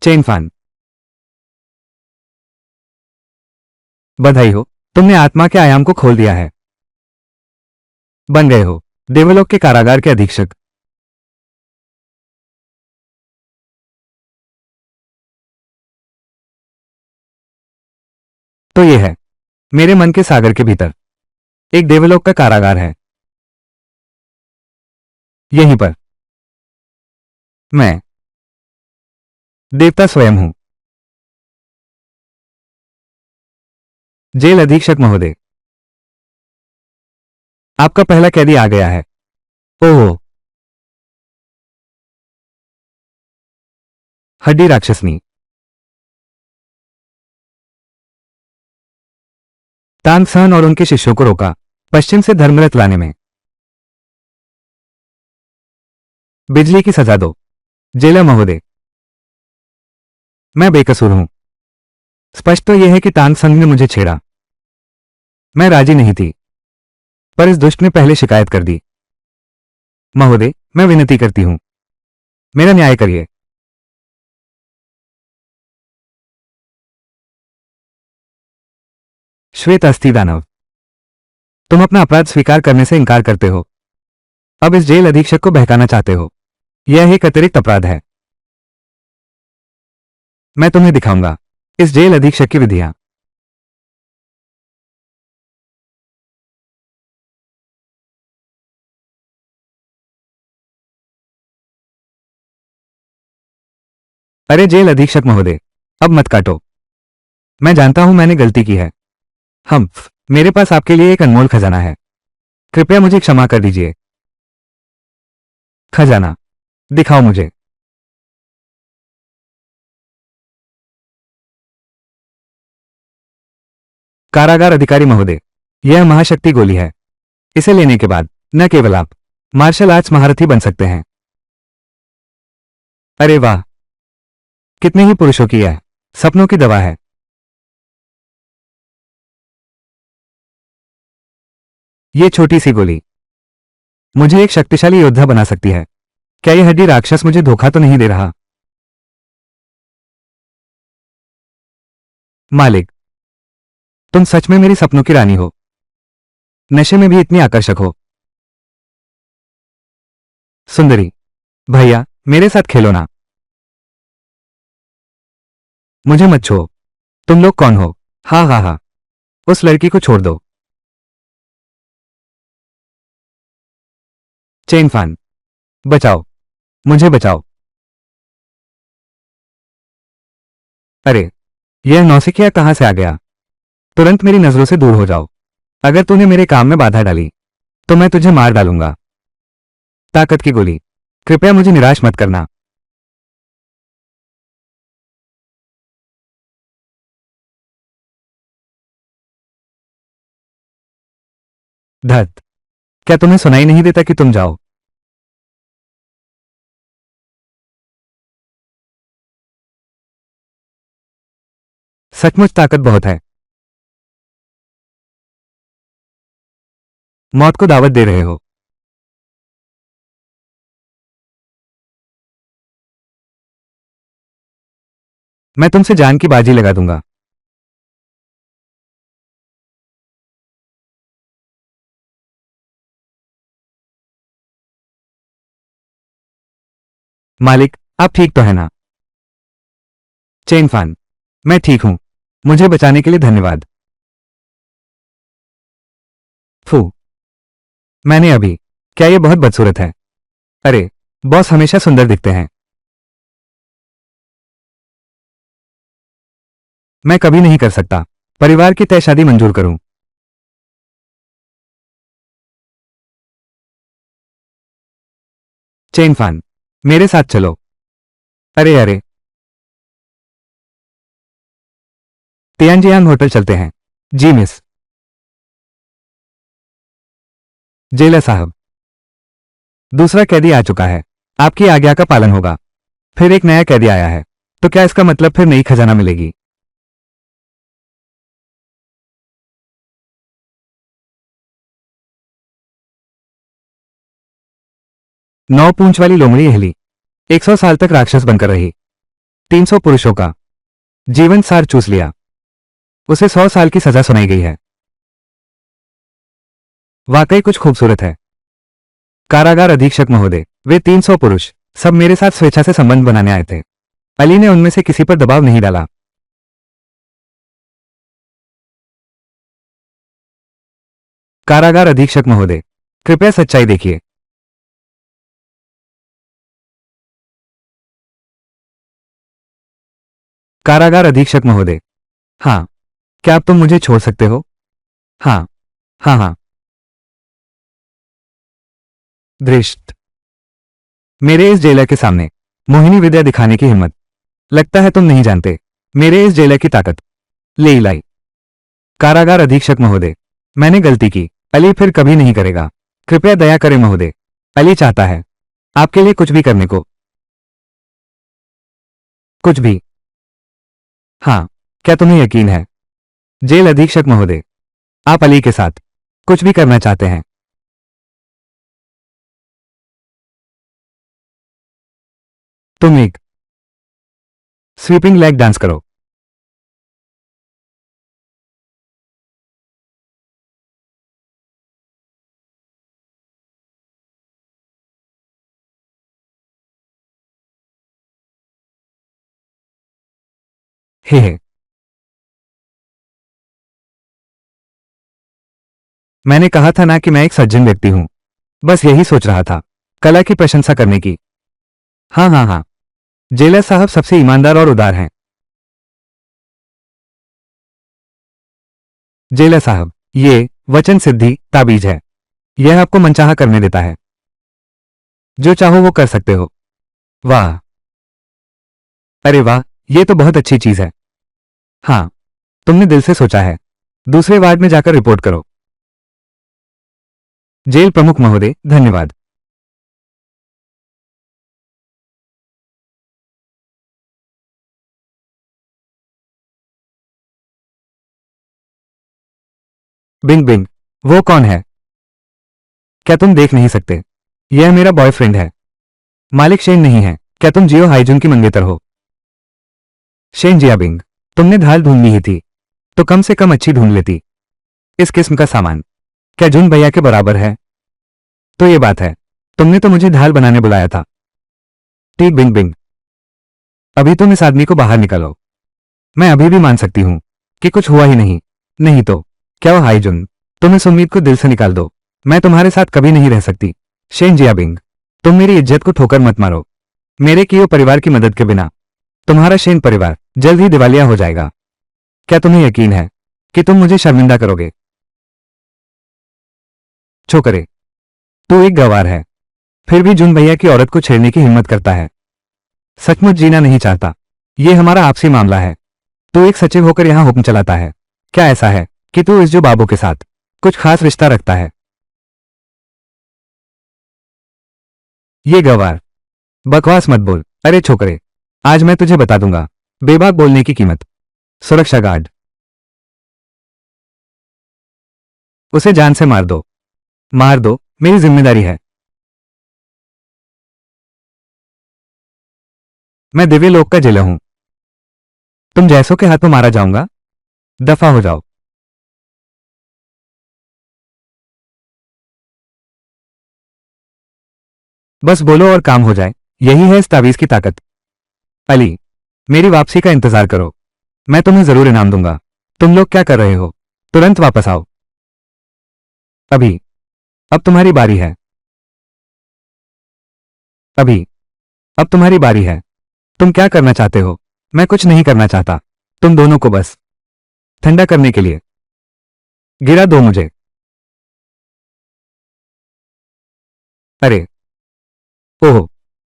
Chain फान। बधाई हो, तुमने आत्मा के आयाम को खोल दिया है। बन गए हो देवलोक के कारागार के अधीक्षक। तो ये है, मेरे मन के सागर के भीतर एक देवलोक का कारागार है। यहीं पर मैं देवता स्वयं हूं। जेल अधीक्षक महोदय, आपका पहला कैदी आ गया है। ओह, हड्डी राक्षसनी। तानसेन और उनके शिष्यों को रोका पश्चिम से धर्मरथ लाने में। बिजली की सजा दो जेलर महोदय। मैं बेकसूर हूं। स्पष्ट तो यह है कि तानसेन ने मुझे छेड़ा। मैं राजी नहीं थी, पर इस दुष्ट ने पहले शिकायत कर दी। महोदय, मैं विनती करती हूं, मेरा न्याय करिए। श्वेत अस्थि दानव, तुम अपना अपराध स्वीकार करने से इनकार करते हो। अब इस जेल अधीक्षक को बहकाना चाहते हो। यह एक अतिरिक्त अपराध है। मैं तुम्हें दिखाऊंगा इस जेल अधीक्षक की विधियां। अरे जेल अधीक्षक महोदय, अब मत काटो। मैं जानता हूं मैंने गलती की है। हम मेरे पास आपके लिए एक अनमोल खजाना है। कृपया मुझे क्षमा कर दीजिए। खजाना दिखाओ मुझे। कारागार अधिकारी महोदय, यह महाशक्ति गोली है। इसे लेने के बाद न केवल आप मार्शल आर्ट्स महारथी बन सकते हैं। अरे वाह, कितने ही पुरुषों की यह सपनों की दवा है। ये छोटी सी गोली मुझे एक शक्तिशाली योद्धा बना सकती है। क्या यह हड्डी राक्षस मुझे धोखा तो नहीं दे रहा? मालिक, तुम सच में मेरी सपनों की रानी हो। नशे में भी इतनी आकर्षक हो। सुंदरी, भैया मेरे साथ खेलो ना। मुझे मत छो। तुम लोग कौन हो? हाँ हाँ हाँ, उस लड़की को छोड़ दो। चेन फान, बचाओ, मुझे बचाओ। अरे, यह नौसिखिया कहां से आ गया? तुरंत मेरी नजरों से दूर हो जाओ। अगर तूने मेरे काम में बाधा डाली तो मैं तुझे मार डालूंगा। ताकत की गोली, कृपया मुझे निराश मत करना। धत, क्या तुम्हें सुनाई नहीं देता कि तुम जाओ? सचमुच ताकत बहुत है। मौत को दावत दे रहे हो। मैं तुमसे जान की बाजी लगा दूंगा। मालिक, आप ठीक तो है ना? चेन फान, मैं ठीक हूं। मुझे बचाने के लिए धन्यवाद। फू, मैंने अभी, क्या यह बहुत बदसूरत है? अरे, बॉस हमेशा सुंदर दिखते हैं। मैं कभी नहीं कर सकता। परिवार की तय शादी मंजूर करूं। चेन फान, मेरे साथ चलो। अरे अरे, तियानजियांग होटल चलते हैं। जी मिस। जेलर साहब, दूसरा कैदी आ चुका है। आपकी आज्ञा का पालन होगा। फिर एक नया कैदी आया है, तो क्या इसका मतलब फिर नई खजाना मिलेगी? 9 पूंछ वाली लोमड़ी हिली 100 साल तक राक्षस बनकर रही। 300 पुरुषों का जीवन सार चूस लिया। उसे 100 साल की सजा सुनाई गई है। वाकई कुछ खूबसूरत है। कारागार अधीक्षक महोदय, वे 300 पुरुष सब मेरे साथ स्वेच्छा से संबंध बनाने आए थे। अली ने उनमें से किसी पर दबाव नहीं डाला। कारागार अधीक्षक महोदय, कृपया सच्चाई देखिए। कारागार अधीक्षक महोदय, हाँ, क्या अब तुम मुझे छोड़ सकते हो? हाँ, हाँ, हाँ। दृष्ट मेरे इस जेलर के सामने मोहिनी विद्या दिखाने की हिम्मत। लगता है तुम नहीं जानते मेरे इस जेलर की ताकत। ले इलाई। कारागार अधीक्षक महोदय, मैंने गलती की। अली फिर कभी नहीं करेगा। कृपया दया करें महोदय। अली चाहता है आपके लिए कुछ भी करने को। कुछ भी? हाँ, क्या तुम्हें यकीन है? जेल अधीक्षक महोदय, आप अली के साथ कुछ भी करना चाहते हैं? तुम एक स्वीपिंग लेग डांस करो। हे, मैंने कहा था ना कि मैं एक सज्जन व्यक्ति हूं। बस यही सोच रहा था कला की प्रशंसा करने की। हाँ, हाँ, हाँ। जेलर साहब सबसे ईमानदार और उदार हैं। जेलर साहब, ये वचन सिद्धि ताबीज है। यह आपको मनचाहा करने देता है। जो चाहो वो कर सकते हो। वाह, अरे वाह, ये तो बहुत अच्छी चीज है। हाँ, तुमने दिल से सोचा है। दूसरे वार्ड में जाकर रिपोर्ट करो। जेल प्रमुख महोदय, धन्यवाद। बिंग बिंग, वो कौन है? क्या तुम देख नहीं सकते? यह मेरा बॉयफ्रेंड है। मालिक शेन नहीं है। क्या तुम जियो हाइजून की मंगेतर हो? शेन जियाबिंग, तुमने ढाल ढूंढ ली ही थी तो कम से कम अच्छी ढूंढ लेती। इस किस्म का सामान क्या जुन भैया के बराबर है? तो ये बात है, तुमने तो मुझे ढाल बनाने बुलाया था। ठीक बिंग बिंग, अभी तुम इस आदमी को बाहर निकालो। मैं अभी भी मान सकती हूं कि कुछ हुआ ही नहीं। नहीं तो क्या हो हाईजुन, तुम इस उम्मीद को दिल से निकाल दो। मैं तुम्हारे साथ कभी नहीं रह सकती। शेन जियाबिंग, तुम मेरी इज्जत को ठोकर मत मारो। मेरे कियो परिवार की मदद के बिना तुम्हारा शेन परिवार जल्द ही दिवालिया हो जाएगा। क्या तुम्हें यकीन है कि तुम मुझे शर्मिंदा करोगे? छोकरे, तू एक गवार है, फिर भी जुन भैया की औरत को छेड़ने की हिम्मत करता है। सचमुच जीना नहीं चाहता। ये हमारा आपसी मामला है। तू एक सचिव होकर यहां हुक्म चलाता है। क्या ऐसा है कि तू इस जो बाबू के साथ कुछ खास रिश्ता रखता है? ये गवार, बकवास मत बोल। अरे छोकरे, आज मैं तुझे बता दूंगा बेबाक बोलने की कीमत। सुरक्षा गार्ड, उसे जान से मार दो। मार दो, मेरी जिम्मेदारी है। मैं दिव्य लोक का जेलर हूं। तुम जैसों के हाथों मारा जाऊंगा। दफा हो जाओ। बस बोलो और काम हो जाए। यही है इस तावीज की ताकत। अली, मेरी वापसी का इंतजार करो। मैं तुम्हें जरूर इनाम दूंगा। तुम लोग क्या कर रहे हो? तुरंत वापस आओ। अभी, अब तुम्हारी बारी है। अभी, अब तुम्हारी बारी है। तुम क्या करना चाहते हो? मैं कुछ नहीं करना चाहता। तुम दोनों को बस ठंडा करने के लिए गिरा दो मुझे। अरे, ओह,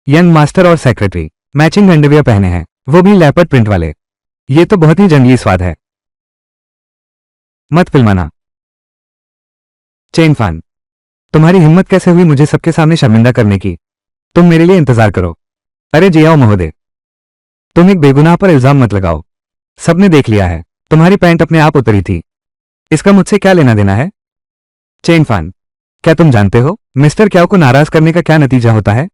यंग मास्टर और सेक्रेटरी मैचिंग अंडरवियर पहने हैं, वो भी लेपर्ड प्रिंट वाले। ये तो बहुत ही जंगली स्वाद है। मत फिल्माना। चेन फान, तुम्हारी हिम्मत कैसे हुई मुझे सबके सामने शर्मिंदा करने की? तुम मेरे लिए इंतजार करो। अरे जियाओ महोदय, तुम एक बेगुनाह पर इल्जाम मत लगाओ। सबने देख लिया है, तुम्हारी पैंट अपने आप उतरी थी। इसका मुझसे क्या लेना देना है? चेन फान, क्या तुम जानते हो मिस्टर क्याओ को नाराज करने का क्या नतीजा होता है?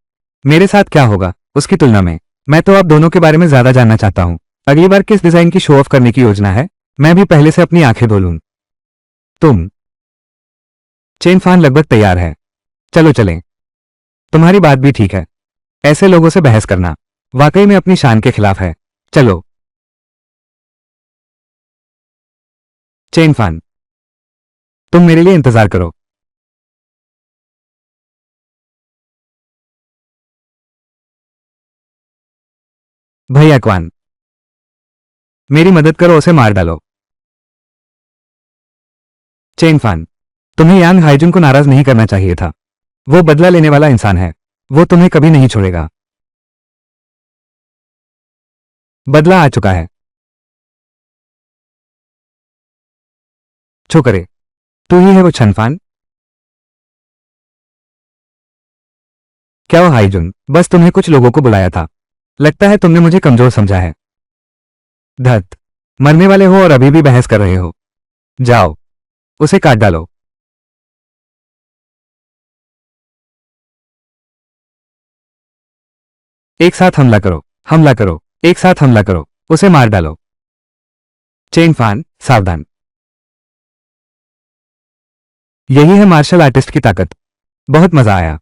मेरे साथ क्या होगा उसकी तुलना में? मैं तो आप दोनों के बारे में ज्यादा जानना चाहता हूं। अगली बार किस डिजाइन की शो ऑफ करने की योजना है? मैं भी पहले से अपनी आंखें धो लूं। तुम। चेन फान लगभग तैयार है। चलो चलें। तुम्हारी बात भी ठीक है। ऐसे लोगों से बहस करना वाकई में अपनी शान के खिलाफ है। चलो। चेन फान, तुम मेरे लिए इंतजार करो। भैया क्वान, मेरी मदद करो, उसे मार डालो। चेन फान, तुम्हें यांग हाइजुन को नाराज नहीं करना चाहिए था। वो बदला लेने वाला इंसान है। वो तुम्हें कभी नहीं छोड़ेगा। बदला आ चुका है। छो करे। तू ही है वो छनफान। क्या हो हाइजुन, बस तुम्हें कुछ लोगों को बुलाया था। लगता है तुमने मुझे कमजोर समझा है। धत, मरने वाले हो और अभी भी बहस कर रहे हो। जाओ, उसे काट डालो। एक साथ हमला करो। हमला करो। एक साथ हमला करो। उसे मार डालो। चेन फान, सावधान। यही है मार्शल आर्टिस्ट की ताकत। बहुत मजा आया।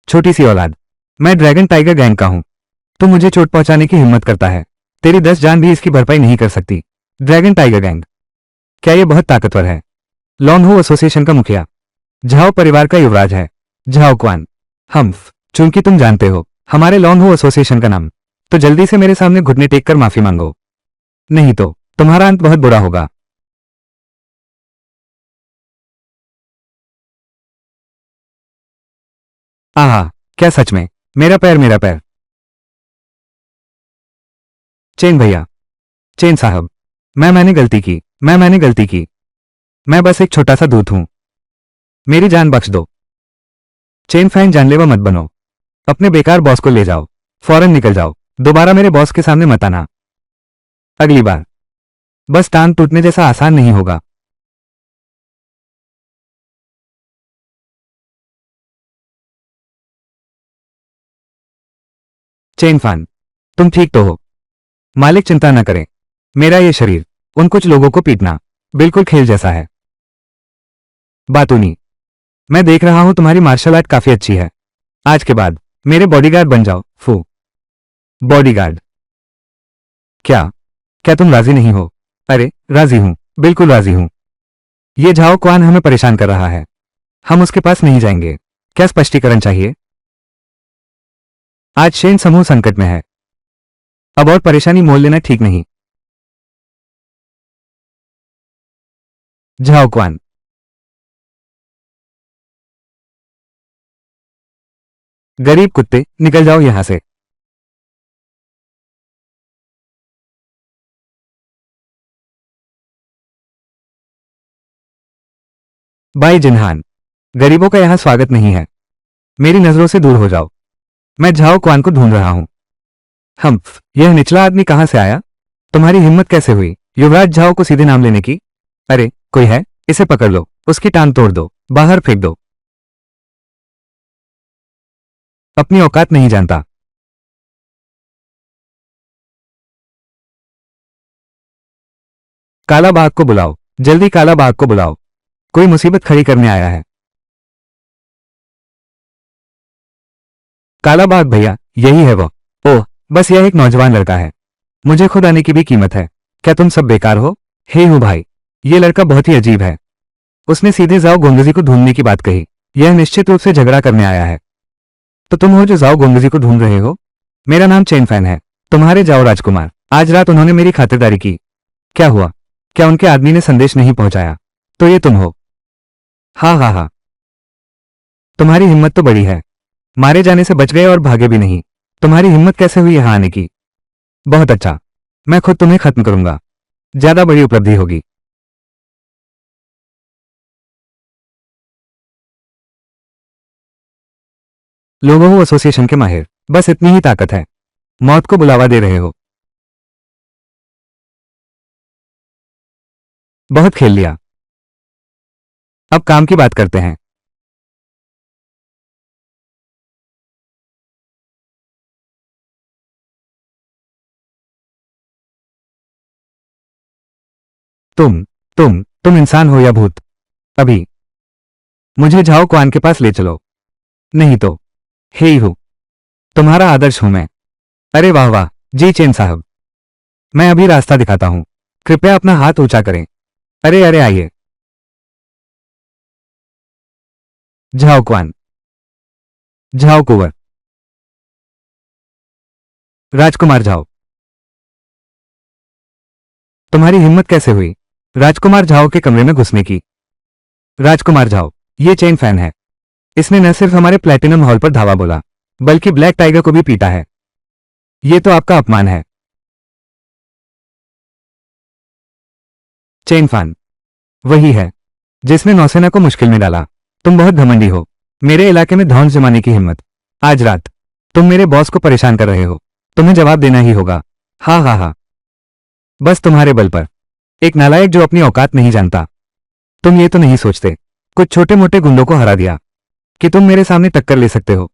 छोटी सी औलाद। मैं ड्रैगन टाइगर गैंग का हूं। तू मुझे चोट पहुंचाने की हिम्मत करता है। तेरी 10 जान भी इसकी भरपाई नहीं कर सकती। ड्रैगन टाइगर गैंग, क्या ये बहुत ताकतवर है? लॉन्ग हो एसोसिएशन का मुखिया, झाओ परिवार का युवराज है। Zhao Kuan. हम्फ, चूंकि तुम जानते हो हमारे लॉन्ग हो एसोसिएशन का नाम, तो जल्दी से मेरे सामने घुटने टेक कर माफी मांगो। नहीं तो तुम्हारा अंत बहुत बुरा होगा। आहा, क्या सच में? मेरा पैर, मेरा पैर। चेन भैया, चेन साहब, मैंने गलती की। मैंने गलती की। मैं बस एक छोटा सा दूत हूं। मेरी जान बख्श दो। चेन फैन, जानलेवा मत बनो। अपने बेकार बॉस को ले जाओ। फौरन निकल जाओ। दोबारा मेरे बॉस के सामने मत आना। अगली बार। बस टांग टूटने जैसा आसान नहीं होगा। चेन फान, तुम ठीक तो हो? मालिक चिंता न करें। मेरा ये शरीर उन कुछ लोगों को पीटना बिल्कुल खेल जैसा है। बातूनी, मैं देख रहा हूं तुम्हारी मार्शल आर्ट काफी अच्छी है। आज के बाद मेरे बॉडीगार्ड बन जाओ। फू। बॉडीगार्ड? क्या? क्या तुम राजी नहीं हो? अरे, राजी हूं। बिल्कुल राजी हूं। ये झाओ क्वान हमें परेशान कर रहा है। हम उसके पास नहीं जाएंगे। क्या स्पष्टीकरण चाहिए? आज शेन समूह संकट में है। अब और परेशानी मोल लेना ठीक नहीं। Zhao Quan. गरीब कुत्ते, निकल जाओ यहां से। बाई जिन्हान, गरीबों का यहां स्वागत नहीं है। मेरी नजरों से दूर हो जाओ। मैं झाओ क्वान को ढूंढ रहा हूं। हम्फ, यह निचला आदमी कहां से आया? तुम्हारी हिम्मत कैसे हुई युवराज झाओ को सीधे नाम लेने की? अरे, कोई है? इसे पकड़ लो। उसकी टांग तोड़ दो। बाहर फेंक दो। अपनी औकात नहीं जानता। काला बाघ को बुलाओ। जल्दी काला बाघ को बुलाओ। कोई मुसीबत खड़ी करने आया है। काला बाघ भैया, यही है वो। ओह, बस यह एक नौजवान लड़का है। मुझे खुद आने की भी कीमत है। क्या तुम सब बेकार हो? हे हूँ भाई, ये लड़का बहुत ही अजीब है। उसने सीधे जाओ गोंगजी को ढूंढने की बात कही। यह निश्चित रूप से झगड़ा करने आया है। तो तुम हो जो जाओ गोंगजी को ढूंढ रहे हो? मेरा नाम चेन फैन है। तुम्हारे जाओ राजकुमार। आज रात उन्होंने मेरी खातिरदारी की। क्या हुआ? क्या उनके आदमी ने संदेश नहीं पहुंचाया? तो ये तुम हो? हाँ हाँ हाँ। तुम्हारी हिम्मत तो बड़ी है। मारे जाने से बच गए और भागे भी नहीं। तुम्हारी हिम्मत कैसे हुई यहां आने की? बहुत अच्छा। मैं खुद तुम्हें खत्म करूंगा। ज्यादा बड़ी उपलब्धि होगी। लोगों एसोसिएशन के माहिर, बस इतनी ही ताकत है। मौत को बुलावा दे रहे हो। बहुत खेल लिया, अब काम की बात करते हैं। तुम तुम इंसान हो या भूत? अभी मुझे झाओ क्वान के पास ले चलो, नहीं तो हे ही हूं, तुम्हारा आदर्श हूं मैं। अरे वाह वाह, जी चेन साहब, मैं अभी रास्ता दिखाता हूं, कृपया अपना हाथ ऊंचा करें। अरे अरे आइए। झाओ क्वान, झाओ कुंवर, राजकुमार झाओ, तुम्हारी हिम्मत कैसे हुई राजकुमार झाओ के कमरे में घुसने की? राजकुमार झाओ, ये चेन फैन है। इसने न सिर्फ हमारे प्लैटिनम हॉल पर धावा बोला, बल्कि ब्लैक टाइगर को भी पीटा है। ये तो आपका अपमान है। चेन फान वही है जिसने नौसेना को मुश्किल में डाला। तुम बहुत घमंडी हो, मेरे इलाके में धौंस जमाने की हिम्मत। आज रात तुम मेरे बॉस को परेशान कर रहे हो, तुम्हें जवाब देना ही होगा। हाँ हाँ हाँ, बस तुम्हारे बल पर। एक नालायक जो अपनी औकात नहीं जानता। तुम ये तो नहीं सोचते कुछ छोटे मोटे गुंडों को हरा दिया कि तुम मेरे सामने टक्कर ले सकते हो?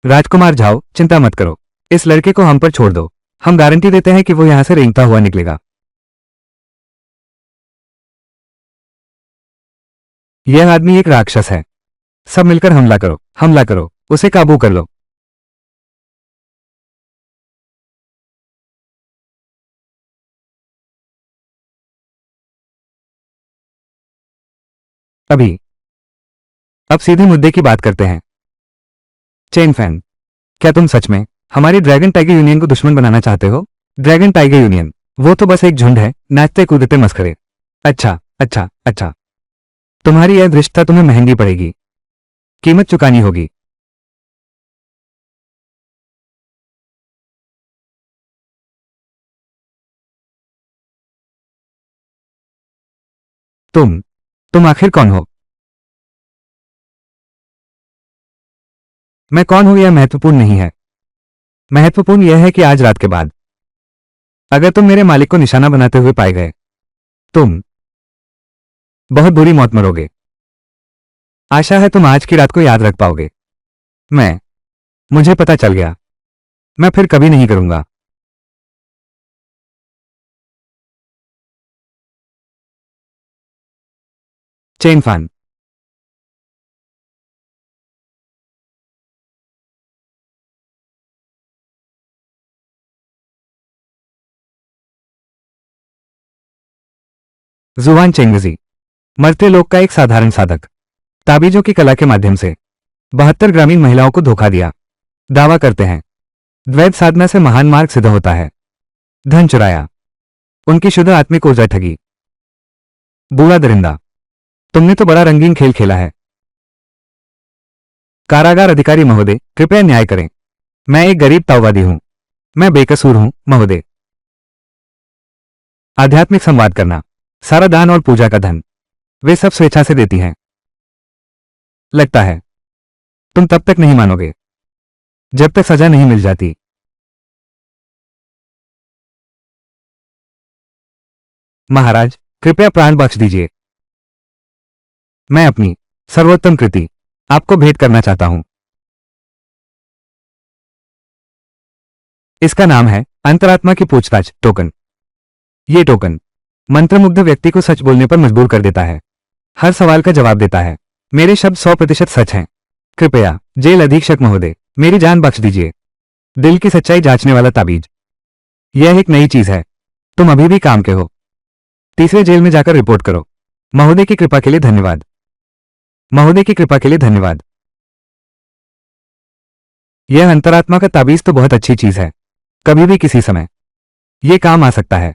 राजकुमार झाओ, चिंता मत करो, इस लड़के को हम पर छोड़ दो। हम गारंटी देते हैं कि वो यहां से रेंगता हुआ निकलेगा। यह आदमी एक राक्षस है। सब मिलकर हमला करो, उसे काबू कर लो। अभी अब सीधे मुद्दे की बात करते हैं। चेन फैन, क्या तुम सच में हमारी ड्रैगन टाइगर यूनियन को दुश्मन बनाना चाहते हो? ड्रैगन टाइगर यूनियन, वो तो बस एक झुंड है, नाचते कूदते मस्करे। अच्छा अच्छा अच्छा, तुम्हारी यह धृष्टता तुम्हें महंगी पड़ेगी, कीमत चुकानी होगी। तुम आखिर कौन हो? मैं कौन हूं यह महत्वपूर्ण नहीं है। महत्वपूर्ण यह है कि आज रात के बाद अगर तुम मेरे मालिक को निशाना बनाते हुए पाए गए, तुम बहुत बुरी मौत मरोगे। आशा है तुम आज की रात को याद रख पाओगे। मैं मुझे पता चल गया, मैं फिर कभी नहीं करूंगा। चेन फान, जुवान चेंगजी, मरते लोग का एक साधारण साधक, ताबीजों की कला के माध्यम से 72 ग्रामीण महिलाओं को धोखा दिया। दावा करते हैं द्वैत साधना से महान मार्ग सिद्ध होता है। धन चुराया, उनकी शुद्ध आत्मिक ऊर्जा ठगी। बूढ़ा दरिंदा, तुमने तो बड़ा रंगीन खेल खेला है। कारागार अधिकारी महोदय, कृपया न्याय करें। मैं एक गरीब ताओवादी हूं, मैं बेकसूर हूं महोदय। आध्यात्मिक संवाद करना, सारा दान और पूजा का धन वे सब स्वेच्छा से देती हैं। लगता है तुम तब तक नहीं मानोगे जब तक सजा नहीं मिल जाती। महाराज, कृपया प्राण बख्श दीजिए। मैं अपनी सर्वोत्तम कृति आपको भेंट करना चाहता हूं। इसका नाम है अंतरात्मा की पूछताछ टोकन। ये टोकन मंत्रमुग्ध व्यक्ति को सच बोलने पर मजबूर कर देता है, हर सवाल का जवाब देता है। मेरे शब्द 100% सच हैं। कृपया जेल अधीक्षक महोदय, मेरी जान बख्श दीजिए। दिल की सच्चाई जांचने वाला ताबीज, यह एक नई चीज है। तुम अभी भी काम के हो। तीसरे जेल में जाकर रिपोर्ट करो। महोदय की कृपा के लिए धन्यवाद। महोदय की कृपा के लिए धन्यवाद। यह अंतरात्मा का ताबीज तो बहुत अच्छी चीज है, कभी भी किसी समय यह काम आ सकता है।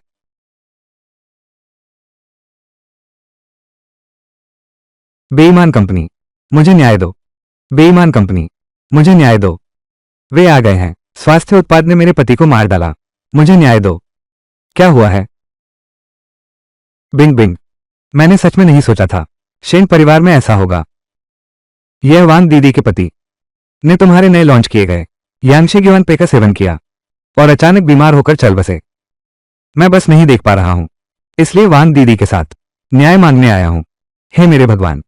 बेईमान कंपनी, मुझे न्याय दो। बेईमान कंपनी, मुझे न्याय दो। वे आ गए हैं। स्वास्थ्य उत्पाद ने मेरे पति को मार डाला, मुझे न्याय दो। क्या हुआ है? बिंग बिंग, मैंने सच में नहीं सोचा था शेन परिवार में ऐसा होगा। यह वांग दीदी के पति ने तुम्हारे नए लॉन्च किए गए यांगशी ग्युआन पे का सेवन किया और अचानक बीमार होकर चल बसे। मैं बस नहीं देख पा रहा हूं, इसलिए वांग दीदी के साथ न्याय मांगने आया हूं। हे मेरे भगवान,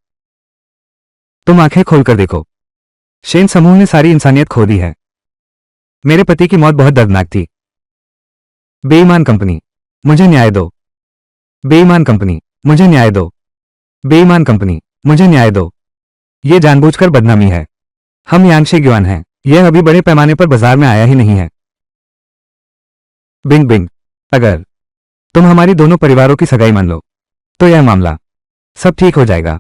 तुम आंखें खोलकर देखो। शेन समूह ने सारी इंसानियत खो दी है। मेरे पति की मौत बहुत दर्दनाक थी। बेईमान कंपनी, मुझे न्याय दो। बेईमान कंपनी, मुझे न्याय दो। बेईमान कंपनी, मुझे न्याय दो। ये जानबूझकर बदनामी है। हम यांगशी ग्युआन हैं। यह अभी बड़े पैमाने पर बाजार में आया ही नहीं है। बिंग बिंग, अगर तुम हमारी दोनों परिवारों की सगाई मान लो तो यह मामला सब ठीक हो जाएगा।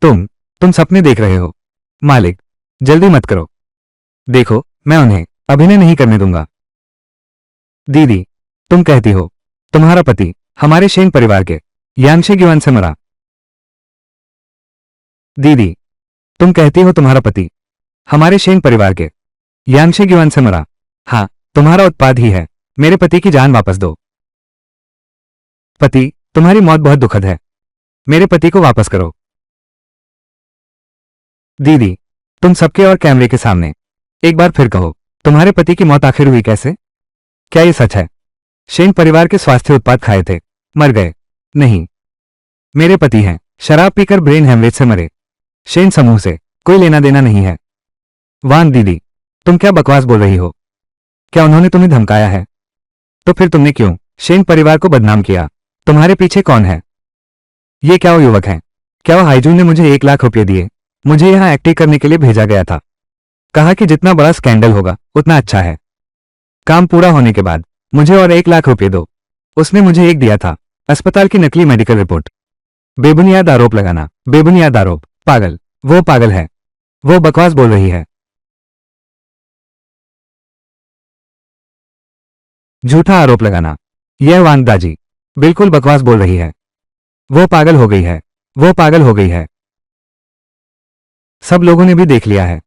तुम सपने देख रहे हो। मालिक, जल्दी मत करो। देखो, मैं उन्हें अभिनय नहीं करने दूंगा। दीदी, तुम कहती हो तुम्हारा पति हमारे शेन परिवार के यांगशी ग्युआन से मरा। दीदी, तुम कहती हो तुम्हारा पति हमारे शेन परिवार के यांगशी ग्युआन से मरा। हाँ, तुम्हारा उत्पाद ही है। मेरे पति की जान वापस दो। पति, तुम्हारी मौत बहुत दुखद है। मेरे पति को वापस करो। दीदी, तुम सबके और कैमरे के सामने एक बार फिर कहो, तुम्हारे पति की मौत आखिर हुई कैसे? क्या ये सच है? शेन परिवार के स्वास्थ्य उत्पाद खाए थे, मर गए? नहीं, मेरे पति हैं, शराब पीकर ब्रेन हेमरेज से मरे। शेन समूह से कोई लेना देना नहीं है। वान दीदी, तुम क्या बकवास बोल रही हो? क्या उन्होंने तुम्हें धमकाया है? तो फिर तुमने क्यों शेन परिवार को बदनाम किया? तुम्हारे पीछे कौन है? ये क्या वो युवक हैं? क्या वो हाईजून ने मुझे 1 लाख रुपये दिए? मुझे यहां एक्टिंग करने के लिए भेजा गया था। कहा कि जितना बड़ा स्कैंडल होगा उतना अच्छा है। काम पूरा होने के बाद मुझे और 1 लाख रुपये दो। उसने मुझे एक दिया था, अस्पताल की नकली मेडिकल रिपोर्ट। बेबुनियाद आरोप लगाना, बेबुनियाद आरोप। पागल, वो पागल है। वो बकवास बोल रही है। झूठा आरोप लगाना। यह वांग दाजी बिल्कुल बकवास बोल रही है। वो पागल हो गई है। वो पागल हो गई है। सब लोगों ने भी देख लिया है।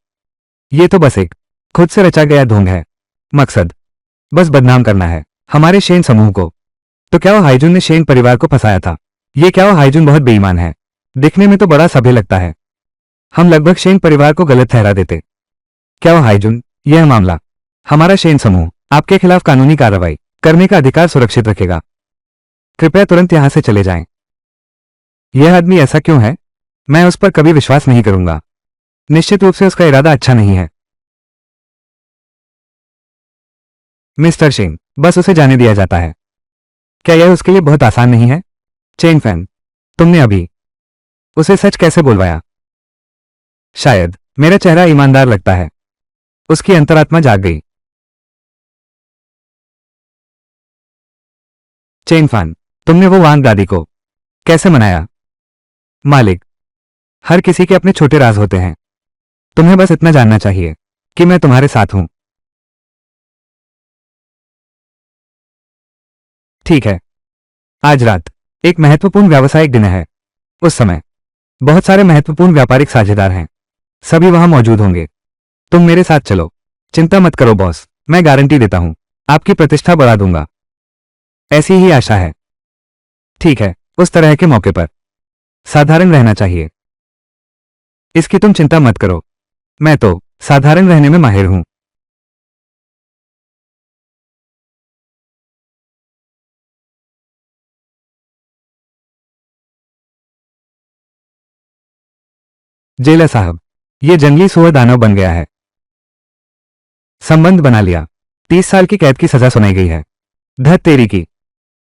ये तो बस एक खुद से रचा गया ढोंग है। मकसद बस बदनाम करना है हमारे शेन समूह को। तो क्या वो हाईजून ने शेन परिवार को फंसाया था? ये क्या वो हाईजून बहुत बेईमान है? दिखने में तो बड़ा सभ्य लगता है। हम लगभग शेन परिवार को गलत ठहरा देते। क्या वो हाईजून? यह मामला हमारा शेन समूह आपके खिलाफ कानूनी कार्रवाई करने का अधिकार सुरक्षित रखेगा। कृपया तुरंत यहां से चले जाएं। यह आदमी ऐसा क्यों है? मैं उस पर कभी विश्वास नहीं करूंगा। निश्चित रूप से उसका इरादा अच्छा नहीं है। मिस्टर शेन, बस उसे जाने दिया जाता है। क्या यह उसके लिए बहुत आसान नहीं है? चेन फैन, तुमने अभी उसे सच कैसे बोलवाया? शायद मेरा चेहरा ईमानदार लगता है। उसकी अंतरात्मा जाग गई। चेन फैन, तुमने वो वांग दादी को कैसे मनाया? मालिक, हर किसी के अपने छोटे राज होते हैं। तुम्हें बस इतना जानना चाहिए कि मैं तुम्हारे साथ हूं। ठीक है। आज रात एक महत्वपूर्ण व्यावसायिक दिन है। उस समय बहुत सारे महत्वपूर्ण व्यापारिक साझेदार हैं। सभी वहां मौजूद होंगे। तुम मेरे साथ चलो। चिंता मत करो बॉस, मैं गारंटी देता हूं आपकी प्रतिष्ठा बढ़ा दूंगा। ऐसी ही आशा है। ठीक है, उस तरह के मौके पर साधारण रहना चाहिए। इसकी तुम चिंता मत करो, मैं तो साधारण रहने में माहिर हूं। जेलर साहब, ये जंगली सुअर दानव बन गया है। संबंध बना लिया। 30 साल की कैद की सजा सुनाई गई है। धत तेरी की,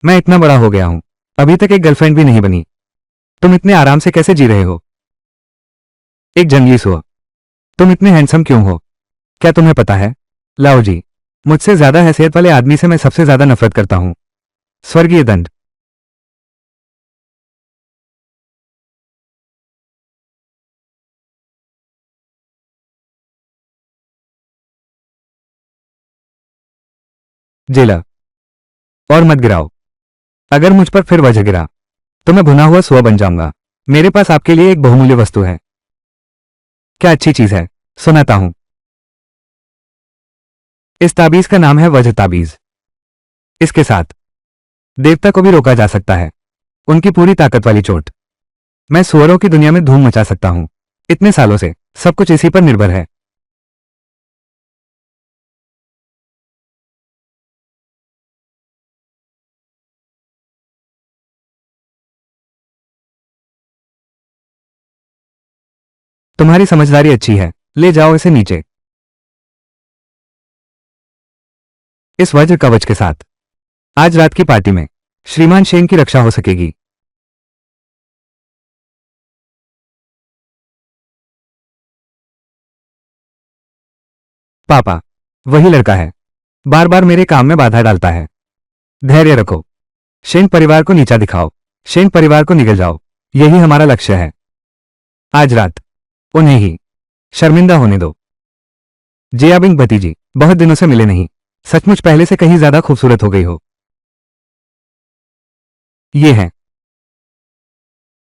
मैं इतना बड़ा हो गया हूं, अभी तक एक गर्लफ्रेंड भी नहीं बनी। तुम इतने आराम से कैसे जी रहे हो? एक जंगली सुअर, तुम इतने हैंडसम क्यों हो? क्या तुम्हें पता है लाओ जी, मुझसे ज्यादा हैसियत वाले आदमी से मैं सबसे ज्यादा नफरत करता हूं। स्वर्गीय दंड। जेलर, और मत गिराओ। अगर मुझ पर फिर वजह गिरा तो मैं भुना हुआ सुअर बन जाऊंगा। मेरे पास आपके लिए एक बहुमूल्य वस्तु है। क्या अच्छी चीज है, सुनाता हूं। इस ताबीज का नाम है वज्र ताबीज। इसके साथ देवता को भी रोका जा सकता है, उनकी पूरी ताकत वाली चोट। मैं सुअरों की दुनिया में धूम मचा सकता हूं। इतने सालों से सब कुछ इसी पर निर्भर है। तुम्हारी समझदारी अच्छी है, ले जाओ इसे नीचे। इस वज्र कवच के साथ आज रात की पार्टी में श्रीमान शेन की रक्षा हो सकेगी। पापा, वही लड़का है, बार बार मेरे काम में बाधा डालता है। धैर्य रखो, शेन परिवार को नीचा दिखाओ, शेन परिवार को निगल जाओ, यही हमारा लक्ष्य है। आज रात उन्हें ही शर्मिंदा होने दो। जियाबिंग भतीजी, बहुत दिनों से मिले नहीं, सचमुच पहले से कहीं ज्यादा खूबसूरत हो गई हो। ये हैं,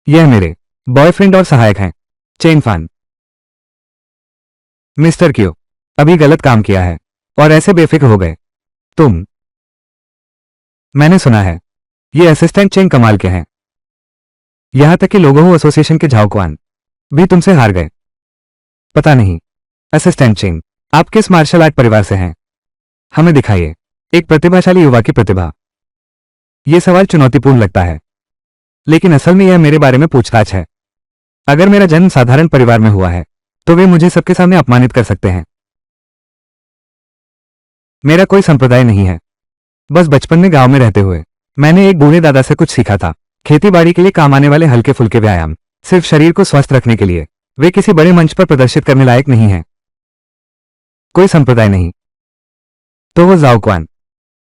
यह मेरे बॉयफ्रेंड और सहायक हैं, चेन फान। मिस्टर क्यू, अभी गलत काम किया है और ऐसे बेफिक्र हो गए। तुम, मैंने सुना है ये असिस्टेंट चेन कमाल के हैं। यहां तक कि लोगों एसोसिएशन के झाओक्वान भी तुमसे हार गए। पता नहीं, असिस्टेंट चेन, आप किस मार्शल आर्ट परिवार से हैं? हमें दिखाइए एक प्रतिभाशाली युवा की प्रतिभा। यह सवाल चुनौतीपूर्ण लगता है, लेकिन असल में यह मेरे बारे में पूछताछ है। अगर मेरा जन्म साधारण परिवार में हुआ है तो वे मुझे सबके सामने अपमानित कर सकते हैं। मेरा कोई संप्रदाय नहीं है, बस बचपन में गांव में रहते हुए मैंने एक बूढ़े दादा से कुछ सीखा था। खेती बाड़ी के लिए काम आने वाले हल्के फुल्के व्यायाम, सिर्फ शरीर को स्वस्थ रखने के लिए। वे किसी बड़े मंच पर प्रदर्शित करने लायक नहीं है। कोई संप्रदाय नहीं तो वो जाओक्वान,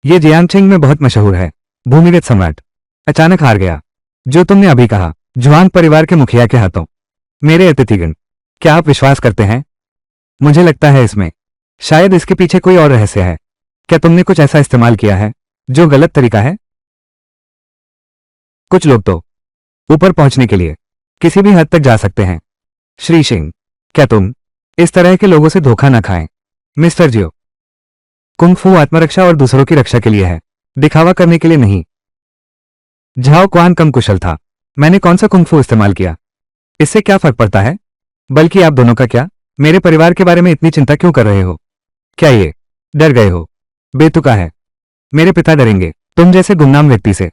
ये जियांगचिंग में बहुत मशहूर है, भूमिगत सम्राट। अचानक हार गया। जो तुमने अभी कहा, जुआंग परिवार के मुखिया के हाथों। मेरे अतिथिगण, क्या आप विश्वास करते हैं? मुझे लगता है इसमें शायद इसके पीछे कोई और रहस्य है। क्या तुमने कुछ ऐसा इस्तेमाल किया है जो गलत तरीका है? कुछ लोग तो ऊपर पहुंचने के लिए किसी भी हद तक जा सकते हैं। श्री सिंह, क्या तुम इस तरह के लोगों से धोखा न खाएं? मिस्टर जियो, कुंग फू आत्मरक्षा और दूसरों की रक्षा के लिए है, दिखावा करने के लिए नहीं। झाओ क्वान कम कुशल था, मैंने कौन सा कुंग फू इस्तेमाल किया? इससे क्या फर्क पड़ता है? बल्कि आप दोनों का क्या? मेरे परिवार के बारे में इतनी चिंता क्यों कर रहे हो? क्या ये डर गए हो? बेतुका है, मेरे पिता डरेंगे तुम जैसे गुमनाम व्यक्ति से।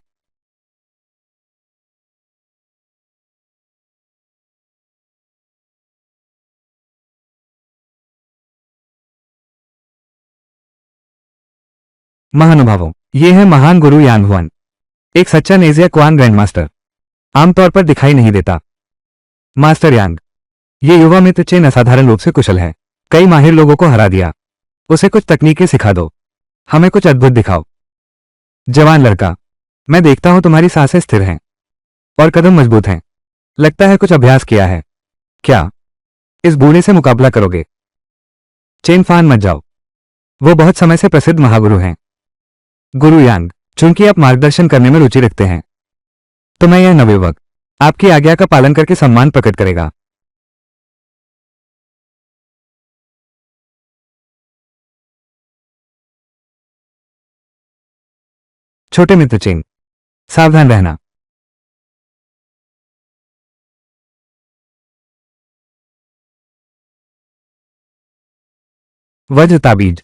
महानुभावों, ये है महान गुरु यान हुआन, एक सच्चा नेजिया क्वान ग्रैंड मास्टर। आमतौर पर दिखाई नहीं देता। मास्टर यांग, ये युवा मित्र चेन असाधारण रूप से कुशल है, कई माहिर लोगों को हरा दिया। उसे कुछ तकनीकें सिखा दो, हमें कुछ अद्भुत दिखाओ। जवान लड़का, मैं देखता हूं तुम्हारी सांसें स्थिर हैं और कदम मजबूत हैं, लगता है कुछ अभ्यास किया है। क्या इस बूढ़े से मुकाबला करोगे? चेन फान मत जाओ, वो बहुत समय से प्रसिद्ध महागुरु हैं। गुरु यांग, चूंकि आप मार्गदर्शन करने में रुचि रखते हैं तो मैं यह नवयुवक आपकी आज्ञा का पालन करके सम्मान प्रकट करेगा। छोटे मित्र चेन, सावधान रहना। वज्र ताबीज,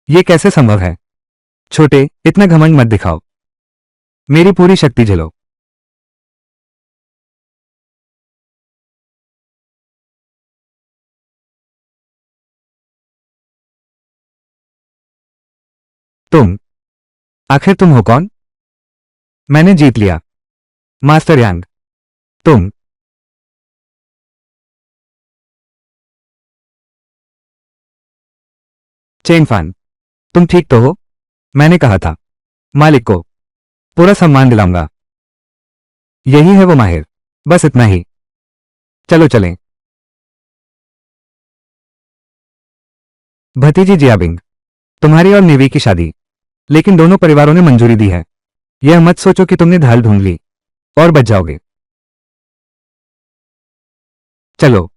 ये कैसे संभव है? छोटे, इतना घमंड मत दिखाओ, मेरी पूरी शक्ति झेलो। तुम, आखिर तुम हो कौन? मैंने जीत लिया। मास्टर यांग, तुम, चेन फान, तुम ठीक तो हो? मैंने कहा था मालिक को पूरा सम्मान दिलाऊंगा। यही है वो माहिर, बस इतना ही। चलो चलें। भतीजी जियाबिंग, तुम्हारी और नेवी की शादी, लेकिन दोनों परिवारों ने मंजूरी दी है। यह मत सोचो कि तुमने ढाल ढूंढ ली और बच जाओगे। चलो।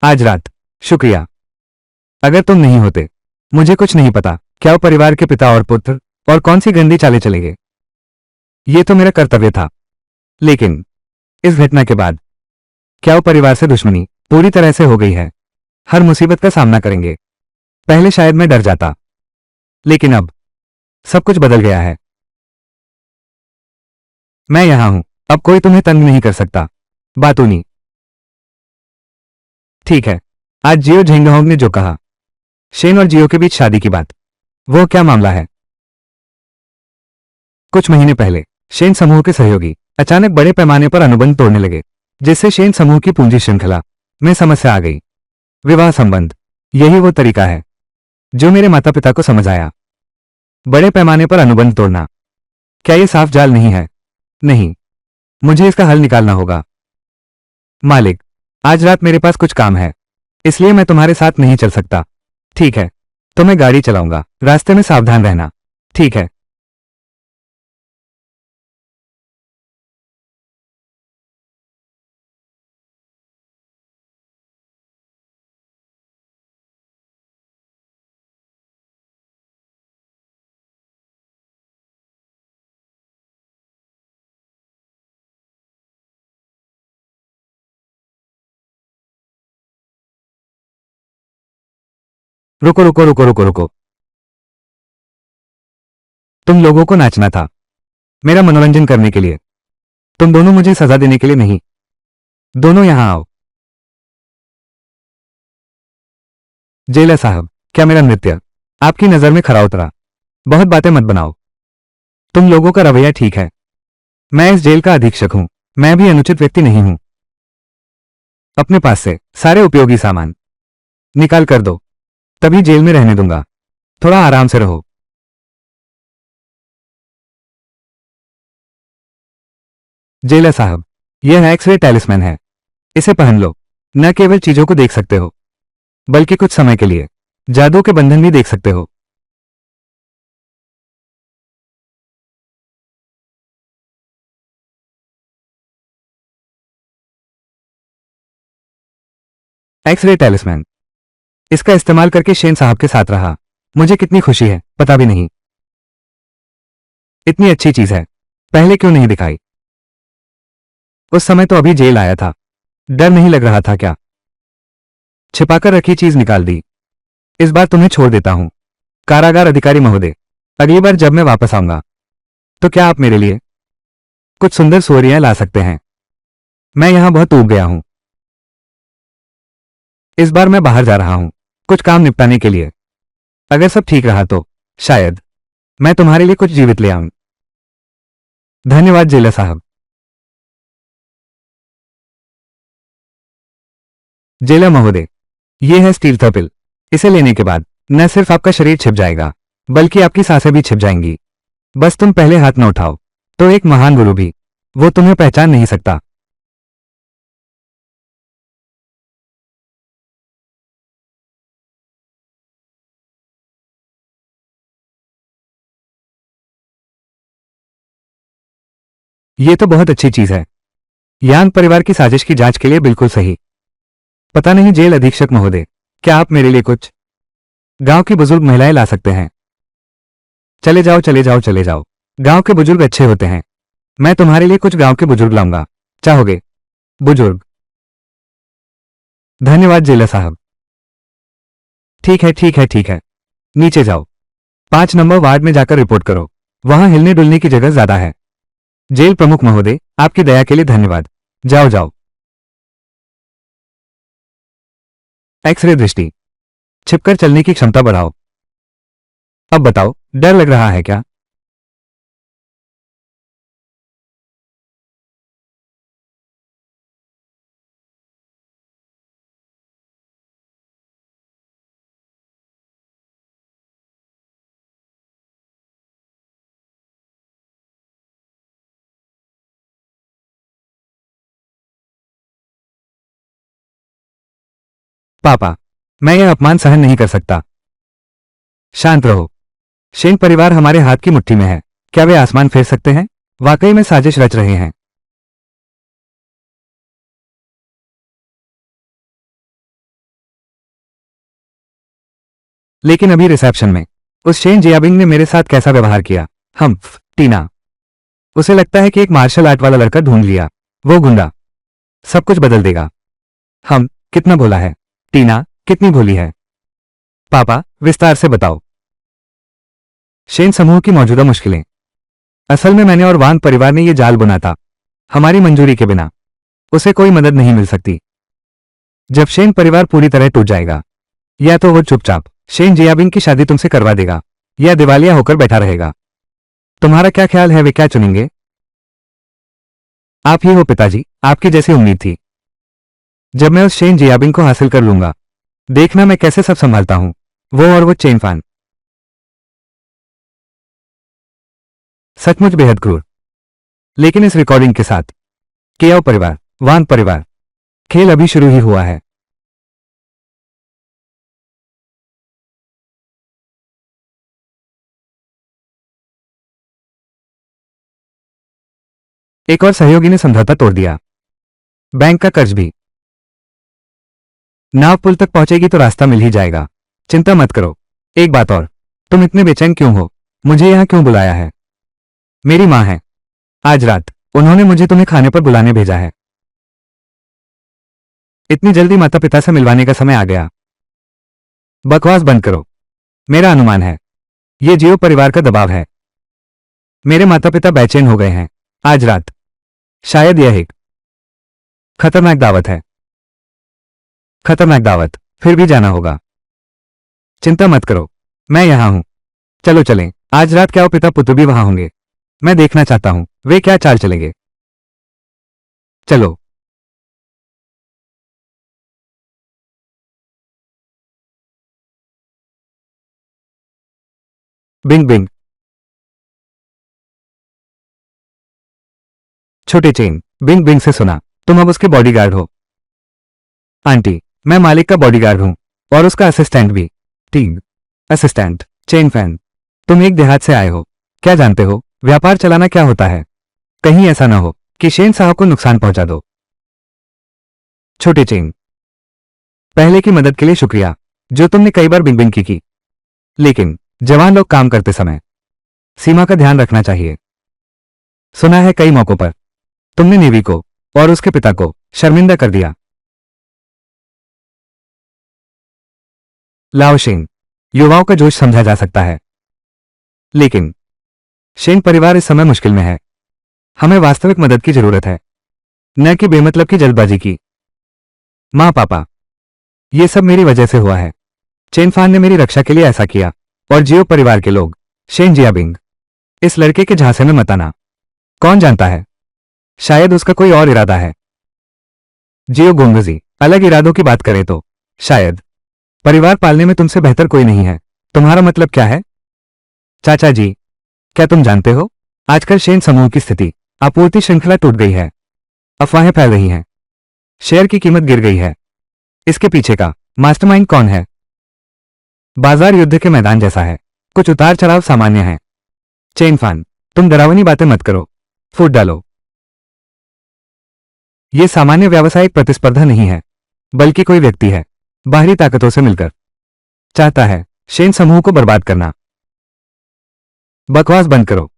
आज रात। शुक्रिया। अगर तुम नहीं होते, मुझे कुछ नहीं पता क्या वो परिवार के पिता और पुत्र और कौन सी गंदी चालें चलेंगे। ये तो मेरा कर्तव्य था। लेकिन इस घटना के बाद क्या वो परिवार से दुश्मनी पूरी तरह से हो गई है। हर मुसीबत का सामना करेंगे। पहले शायद मैं डर जाता, लेकिन अब सब कुछ बदल गया है। मैं यहां हूं, अब कोई तुम्हें तंग नहीं कर सकता। बातूनी। ठीक है। आज जियो झेंगहोंग ने जो कहा, शेन और जियो के बीच शादी की बात, वो क्या मामला है? कुछ महीने पहले शेन समूह के सहयोगी अचानक बड़े पैमाने पर अनुबंध तोड़ने लगे, जिससे शेन समूह की पूंजी श्रृंखला में समस्या आ गई। विवाह संबंध, यही वो तरीका है जो मेरे माता पिता को समझ आया। बड़े पैमाने पर अनुबंध तोड़ना, क्या ये साफ जाल नहीं है? नहीं, मुझे इसका हल निकालना होगा। मालिक, आज रात मेरे पास कुछ काम है, इसलिए मैं तुम्हारे साथ नहीं चल सकता। ठीक है, तो मैं गाड़ी चलाऊंगा, रास्ते में सावधान रहना। ठीक है। रुको रुको रुको रुको रुको। तुम लोगों को नाचना था, मेरा मनोरंजन करने के लिए। तुम दोनों मुझे सजा देने के लिए नहीं। दोनों यहां आओ। जेलर साहब, क्या मेरा नृत्य आपकी नजर में खरा उतरा? बहुत बातें मत बनाओ। तुम लोगों का रवैया ठीक है। मैं इस जेल का अधीक्षक हूं, मैं भी अनुचित व्यक्ति नहीं हूं। अपने पास से सारे उपयोगी सामान निकाल कर दो, तभी जेल में रहने दूंगा। थोड़ा आराम से रहो। जेलर साहब, यह एक्सरे टैलिस्मैन है, इसे पहन लो। न केवल चीजों को देख सकते हो, बल्कि कुछ समय के लिए जादू के बंधन भी देख सकते हो। एक्सरे टैलिस्मैन, इसका इस्तेमाल करके शेन साहब के साथ रहा, मुझे कितनी खुशी है पता भी नहीं। इतनी अच्छी चीज है, पहले क्यों नहीं दिखाई? उस समय तो अभी जेल आया था, डर नहीं लग रहा था क्या? छिपाकर रखी चीज निकाल दी। इस बार तुम्हें छोड़ देता हूं, कारागार अधिकारी महोदय। अगली बार जब मैं वापस आऊंगा, तो क्या आप मेरे लिए कुछ सुंदर सुअरियां ला सकते हैं? मैं यहां बहुत ऊब गया हूं। इस बार मैं बाहर जा रहा हूं, कुछ काम निपटाने के लिए। अगर सब ठीक रहा तो शायद मैं तुम्हारे लिए कुछ जीवित ले आऊं। धन्यवाद जेलर साहब। जेलर महोदय, ये है स्टील थर्पिल। इसे लेने के बाद न सिर्फ आपका शरीर छिप जाएगा, बल्कि आपकी सांसें भी छिप जाएंगी। बस तुम पहले हाथ न उठाओ, तो एक महान गुरु भी, वो तुम्हें पहचान नहीं सकता। ये तो बहुत अच्छी चीज है। यांग परिवार की साजिश की जांच के लिए बिल्कुल सही। पता नहीं जेल अधीक्षक महोदय, क्या आप मेरे लिए कुछ गांव की बुजुर्ग महिलाएं ला सकते हैं? चले जाओ चले जाओ चले जाओ, गांव के बुजुर्ग अच्छे होते हैं। मैं तुम्हारे लिए कुछ गांव के बुजुर्ग लाऊंगा, चाहोगे? बुजुर्ग। धन्यवाद जेलर साहब। ठीक है ठीक है ठीक है, नीचे जाओ। 5 नंबर वार्ड में जाकर रिपोर्ट करो, वहां हिलने डुलने की जगह ज्यादा है। जेल प्रमुख महोदय, आपकी दया के लिए धन्यवाद। जाओ जाओ। एक्सरे दृष्टि, छिपकर चलने की क्षमता बढ़ाओ। अब बताओ, डर लग रहा है क्या? पापा, मैं यह अपमान सहन नहीं कर सकता। शांत रहो। शेन परिवार हमारे हाथ की मुट्ठी में है, क्या वे आसमान फेर सकते हैं? वाकई में साजिश रच रहे हैं। लेकिन अभी रिसेप्शन में उस शेन जियाबिंग ने मेरे साथ कैसा व्यवहार किया। टीना, उसे लगता है कि एक मार्शल आर्ट वाला लड़का ढूंढ लिया। वो गुंडा सब कुछ बदल देगा। कितना भोला है। टीना कितनी भोली है। पापा विस्तार से बताओ। शेन समूह की मौजूदा मुश्किलें। असल में मैंने और वान परिवार ने यह जाल बुना था। हमारी मंजूरी के बिना उसे कोई मदद नहीं मिल सकती। जब शेन परिवार पूरी तरह टूट जाएगा, या तो वो चुपचाप शेन जियाबिंग की शादी तुमसे करवा देगा या दिवालिया होकर बैठा रहेगा। तुम्हारा क्या ख्याल है, वे क्या चुनेंगे? आप ही हो पिताजी, आपकी जैसी उम्मीद थी। जब मैं उस शेन जियाबिंग को हासिल कर लूंगा, देखना मैं कैसे सब संभालता हूं। वो चेन फान सचमुच बेहद क्रूर। लेकिन इस रिकॉर्डिंग के साथ केओ परिवार, वान परिवार, खेल अभी शुरू ही हुआ है। एक और सहयोगी ने समझौता तोड़ दिया। बैंक का कर्ज भी। नाव पुल तक पहुंचेगी तो रास्ता मिल ही जाएगा। चिंता मत करो। एक बात और, तुम इतने बेचैन क्यों हो? मुझे यहां क्यों बुलाया है? मेरी मां है। आज रात उन्होंने मुझे तुम्हें खाने पर बुलाने भेजा है। इतनी जल्दी माता पिता से मिलवाने का समय आ गया। बकवास बंद करो। मेरा अनुमान है, ये जियो परिवार का दबाव है। मेरे माता पिता बेचैन हो गए हैं। आज रात शायद यह एक खतरनाक दावत है। खतरनाक दावत, फिर भी जाना होगा। चिंता मत करो, मैं यहां हूं। चलो चलें। आज रात क्या पिता पुत्र भी वहां होंगे। मैं देखना चाहता हूं वे क्या चाल चलेंगे। चलो। Bing Bing. छोटे चेन, बिंग बिंग से सुना, तुम अब उसके बॉडीगार्ड हो। आंटी, मैं मालिक का बॉडीगार्ड हूं और उसका असिस्टेंट भी। टीग असिस्टेंट, चेन फैन, तुम एक देहात से आए हो। क्या जानते हो व्यापार चलाना क्या होता है? कहीं ऐसा ना हो कि शेन साहब को नुकसान पहुंचा दो। छोटे चेन, पहले की मदद के लिए शुक्रिया, जो तुमने कई बार बिंग बिंग की। लेकिन जवान लोग काम करते समय सीमा का ध्यान रखना चाहिए। सुना है कई मौकों पर तुमने नेवी को और उसके पिता को शर्मिंदा कर दिया। लाओ शेन, युवाओं का जोश समझा जा सकता है, लेकिन शेन परिवार इस समय मुश्किल में है। हमें वास्तविक मदद की जरूरत है, न कि बेमतलब की जल्दबाजी की। मां पापा, यह सब मेरी वजह से हुआ है। चेन फान ने मेरी रक्षा के लिए ऐसा किया, और जियो परिवार के लोग। शेन जियाबिंग, इस लड़के के झांसे में मत आना। कौन जानता है, शायद उसका कोई और इरादा है। जियो गोंगजी, अलग इरादों की बात करें तो शायद परिवार पालने में तुमसे बेहतर कोई नहीं है। तुम्हारा मतलब क्या है? चाचा जी, क्या तुम जानते हो, आजकल शेन समूह की स्थिति, आपूर्ति श्रृंखला टूट गई है। अफवाहें फैल रही हैं, शेयर की कीमत गिर गई है। इसके पीछे का मास्टरमाइंड कौन है? बाजार युद्ध के मैदान जैसा है, कुछ उतार चढ़ाव सामान्य है। चेन फान, तुम डरावनी बातें मत करो। फूट डालो। यह सामान्य व्यावसायिक प्रतिस्पर्धा नहीं है, बल्कि कोई व्यक्ति है, बाहरी ताकतों से मिलकर चाहता है शेन समूह को बर्बाद करना। बकवास बंद करो।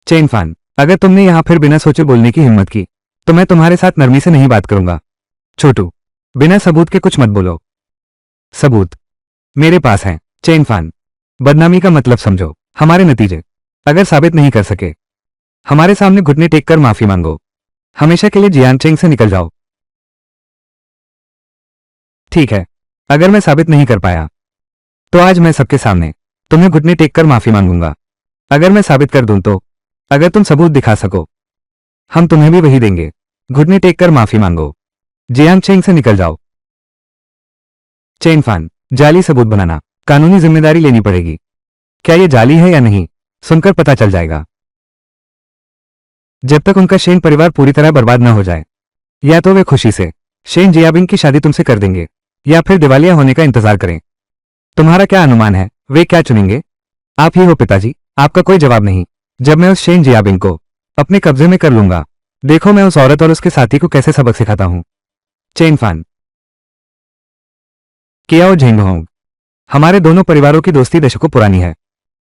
चेन फान, अगर तुमने यहां फिर बिना सोचे बोलने की हिम्मत की, तो मैं तुम्हारे साथ नरमी से नहीं बात करूंगा। छोटू, बिना सबूत के कुछ मत बोलो। सबूत मेरे पास हैं। चेन फान, बदनामी का मतलब समझो। हमारे नतीजे अगर साबित नहीं कर सके, हमारे सामने घुटने टेक कर माफी मांगो। हमेशा के लिए जियान चेंग से निकल जाओ। ठीक है, अगर मैं साबित नहीं कर पाया, तो आज मैं सबके सामने तुम्हें घुटने टेक कर माफी मांगूंगा। अगर मैं साबित कर दूं तो, अगर तुम सबूत दिखा सको, हम तुम्हें भी वही देंगे। घुटने टेक कर माफी मांगो। जियांग चेंग से निकल जाओ। चेन फान, जाली सबूत बनाना, कानूनी जिम्मेदारी लेनी पड़ेगी। क्या यह जाली है या नहीं, सुनकर पता चल जाएगा। जब तक उनका शेन परिवार पूरी तरह बर्बाद न हो जाए, या तो वे खुशी से शेन जियाबिंग की शादी तुमसे कर देंगे, या फिर दिवालिया होने का इंतजार करें। तुम्हारा क्या अनुमान है, वे क्या चुनेंगे? आप ही हो पिताजी, आपका कोई जवाब नहीं। जब मैं उस शेन जियाबिंग को अपने कब्जे में कर लूंगा, देखो मैं उस औरत और उसके साथी को कैसे सबक सिखाता हूं। चेन फान, कियाओ झेंगहोंग, हमारे दोनों परिवारों की दोस्ती दशकों पुरानी है।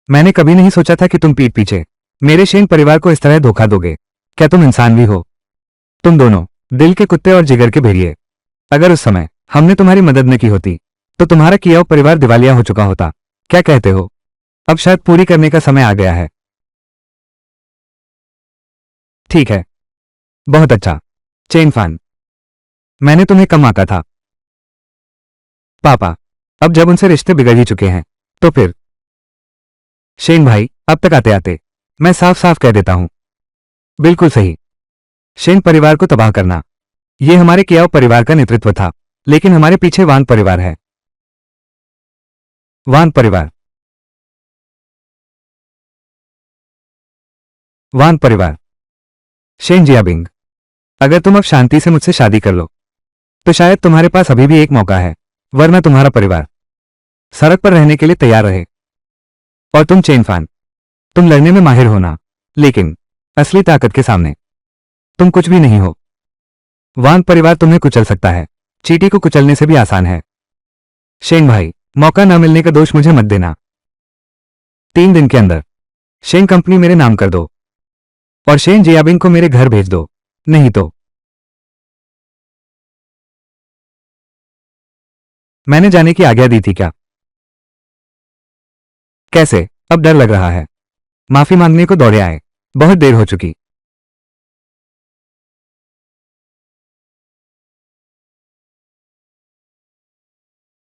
मैंने कभी नहीं सोचा था कि तुम पीठ पीछे मेरे शेन परिवार को इस तरह धोखा दोगे। क्या तुम इंसान भी हो? तुम दोनों दिल के कुत्ते और जिगर के भेड़िए। अगर उस समय हमने तुम्हारी मदद न की होती तो तुम्हारा किया हुआ परिवार दिवालिया हो चुका होता। क्या कहते हो? अब शायद पूरी करने का समय आ गया है। ठीक है, बहुत अच्छा। चेन फान, मैंने तुम्हें कम आंका था। पापा, अब जब उनसे रिश्ते बिगड़ ही चुके हैं तो फिर शेन भाई, अब तक आते आते मैं साफ साफ कह देता हूं। बिल्कुल सही। शेन परिवार को तबाह करना, यह हमारे कियाओ परिवार का नेतृत्व था, लेकिन हमारे पीछे वांग परिवार है। वांग परिवार, वांग परिवार। शेन जियाबिंग, अगर तुम अब शांति से मुझसे शादी कर लो तो शायद तुम्हारे पास अभी भी एक मौका है, वरना तुम्हारा परिवार सड़क पर रहने के लिए तैयार रहे। और तुम चेन फान, तुम लड़ने में माहिर हो ना, लेकिन असली ताकत के सामने तुम कुछ भी नहीं हो। वांग परिवार तुम्हें कुचल सकता है, चींटी को कुचलने से भी आसान है। शेन भाई, मौका न मिलने का दोष मुझे मत देना। 3 दिन के अंदर शेन कंपनी मेरे नाम कर दो और शेन जियाबिंग को मेरे घर भेज दो, नहीं तो मैंने जाने की आज्ञा दी थी क्या? कैसे? अब डर लग रहा है। माफी मांगने को दौड़े आए, बहुत देर हो चुकी।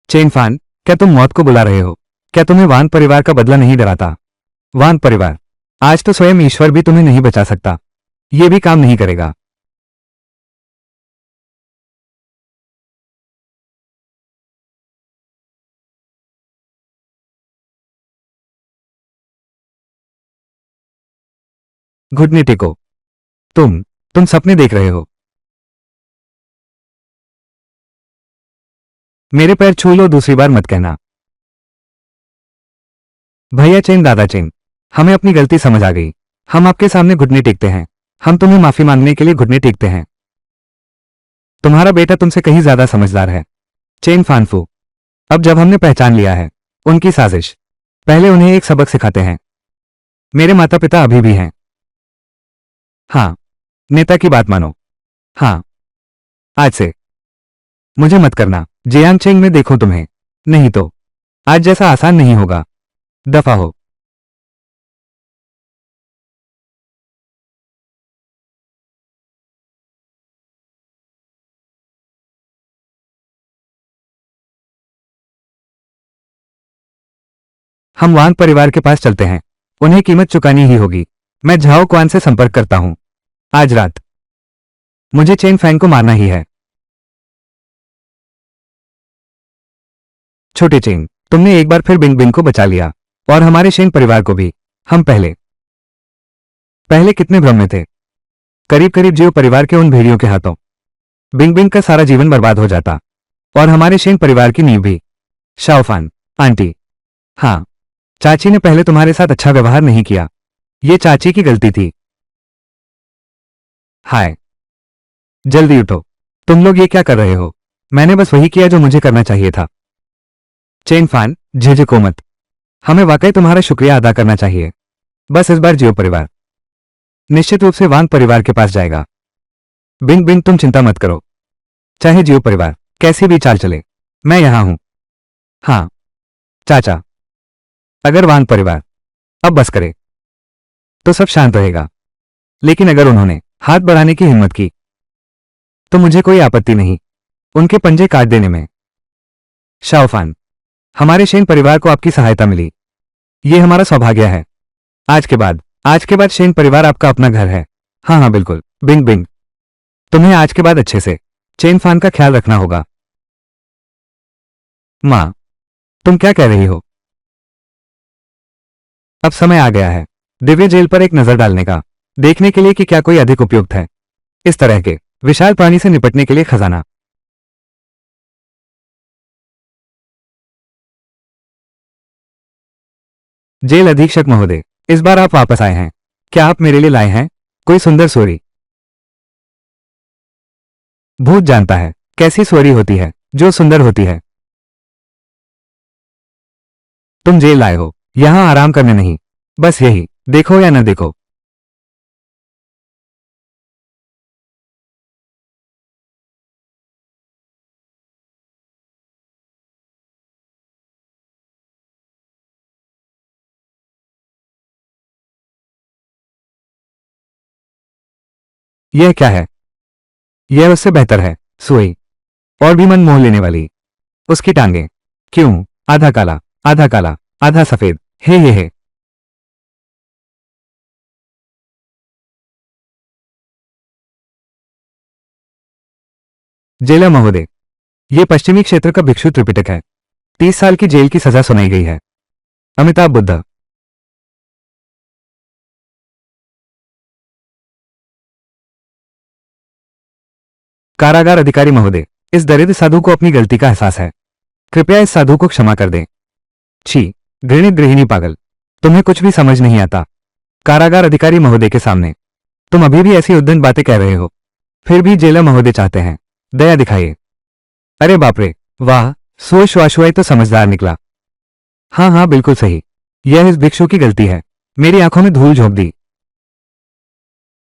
चेन फान, क्या तुम मौत को बुला रहे हो? क्या तुम्हें वान परिवार का बदला नहीं डराता? वान परिवार, आज तो स्वयं ईश्वर भी तुम्हें नहीं बचा सकता। यह भी काम नहीं करेगा। घुटने टेको। तुम सपने देख रहे हो। मेरे पैर छू लो, दूसरी बार मत कहना। भैया चेन, दादा चेन, हमें अपनी गलती समझ आ गई। हम आपके सामने घुटने टेकते हैं। हम तुम्हें माफी मांगने के लिए घुटने टेकते हैं। तुम्हारा बेटा तुमसे कहीं ज्यादा समझदार है। चेन फानफू, अब जब हमने पहचान लिया है उनकी साजिश, पहले उन्हें एक सबक सिखाते हैं। मेरे माता पिता अभी भी हैं। हाँ, नेता की बात मानो। हाँ, आज से मुझे मत करना। जियांग चेंग में देखो तुम्हें, नहीं तो आज जैसा आसान नहीं होगा। दफा हो। हम वांग परिवार के पास चलते हैं। उन्हें कीमत चुकानी ही होगी। मैं झाओ क्वान से संपर्क करता हूं। आज रात मुझे चेन फैंग को मारना ही है। छोटे चेन, तुमने एक बार फिर बिंग बिंग को बचा लिया और हमारे शेन परिवार को भी। हम पहले पहले कितने भ्रम में थे। करीब करीब जियो परिवार के उन भेड़ियों के हाथों बिंग बिंग का सारा जीवन बर्बाद हो जाता और हमारे शेन परिवार की नींव भी। शाओफान आंटी, हाँ, चाची ने पहले तुम्हारे साथ अच्छा व्यवहार नहीं किया। ये चाची की गलती थी। हाय, जल्दी उठो। तुम लोग ये क्या कर रहे हो? मैंने बस वही किया जो मुझे करना चाहिए था। चेन फान, झिझको मत। हमें वाकई तुम्हारा शुक्रिया अदा करना चाहिए। बस इस बार जियो परिवार निश्चित रूप से वांग परिवार के पास जाएगा। बिंग बिंग, तुम चिंता मत करो। चाहे जियो परिवार कैसी भी चाल चले, मैं यहां हूं। हाँ, चाचा, अगर वांग परिवार अब बस करे तो सब शांत रहेगा, लेकिन अगर उन्होंने हाथ बढ़ाने की हिम्मत की तो मुझे कोई आपत्ति नहीं उनके पंजे काट देने में। शाओफान, हमारे शेन परिवार को आपकी सहायता मिली। यह हमारा सौभाग्य है। आज के बाद शेन परिवार आपका अपना घर है। हाँ हाँ, बिल्कुल। बिंग बिंग, तुम्हें आज के बाद अच्छे से चेन फान का ख्याल रखना होगा। माँ, तुम क्या कह रही हो? अब समय आ गया है दिव्य जेल पर एक नजर डालने का, देखने के लिए कि क्या कोई अधिक उपयुक्त है इस तरह के विशाल प्राणी से निपटने के लिए खजाना। जेल अधीक्षक महोदय, इस बार आप वापस आए हैं। क्या आप मेरे लिए लाए हैं कोई सुंदर सोरी? भूत जानता है कैसी सोरी होती है जो सुंदर होती है। तुम जेल लाए हो, यहां आराम करने नहीं। बस यही, देखो या न देखो। यह क्या है? यह उससे बेहतर है। सुई, और भी मन मोह लेने वाली। उसकी टांगे, क्यों, आधा काला, आधा काला, आधा सफेद, हे ये है। जेलर महोदय, ये पश्चिमी क्षेत्र का भिक्षु त्रिपिटक है। 30 साल की जेल की सजा सुनाई गई है। अमिताभ बुद्ध। कारागार अधिकारी महोदय, इस दरिद्र साधु को अपनी गलती का एहसास है। कृपया इस साधु को क्षमा कर दें। छी, घृणित गृहिणी पागल, तुम्हें कुछ भी समझ नहीं आता। कारागार अधिकारी महोदय के सामने तुम अभी भी ऐसी उद्दंड बातें कह रहे हो। फिर भी जेलर महोदय चाहते हैं, दया दिखाइए। अरे बाप रे, वाह, सुश्वाशुआई तो समझदार निकला। हाँ हाँ, बिल्कुल सही। यह इस भिक्षु की गलती है। मेरी आंखों में धूल झोंक दी।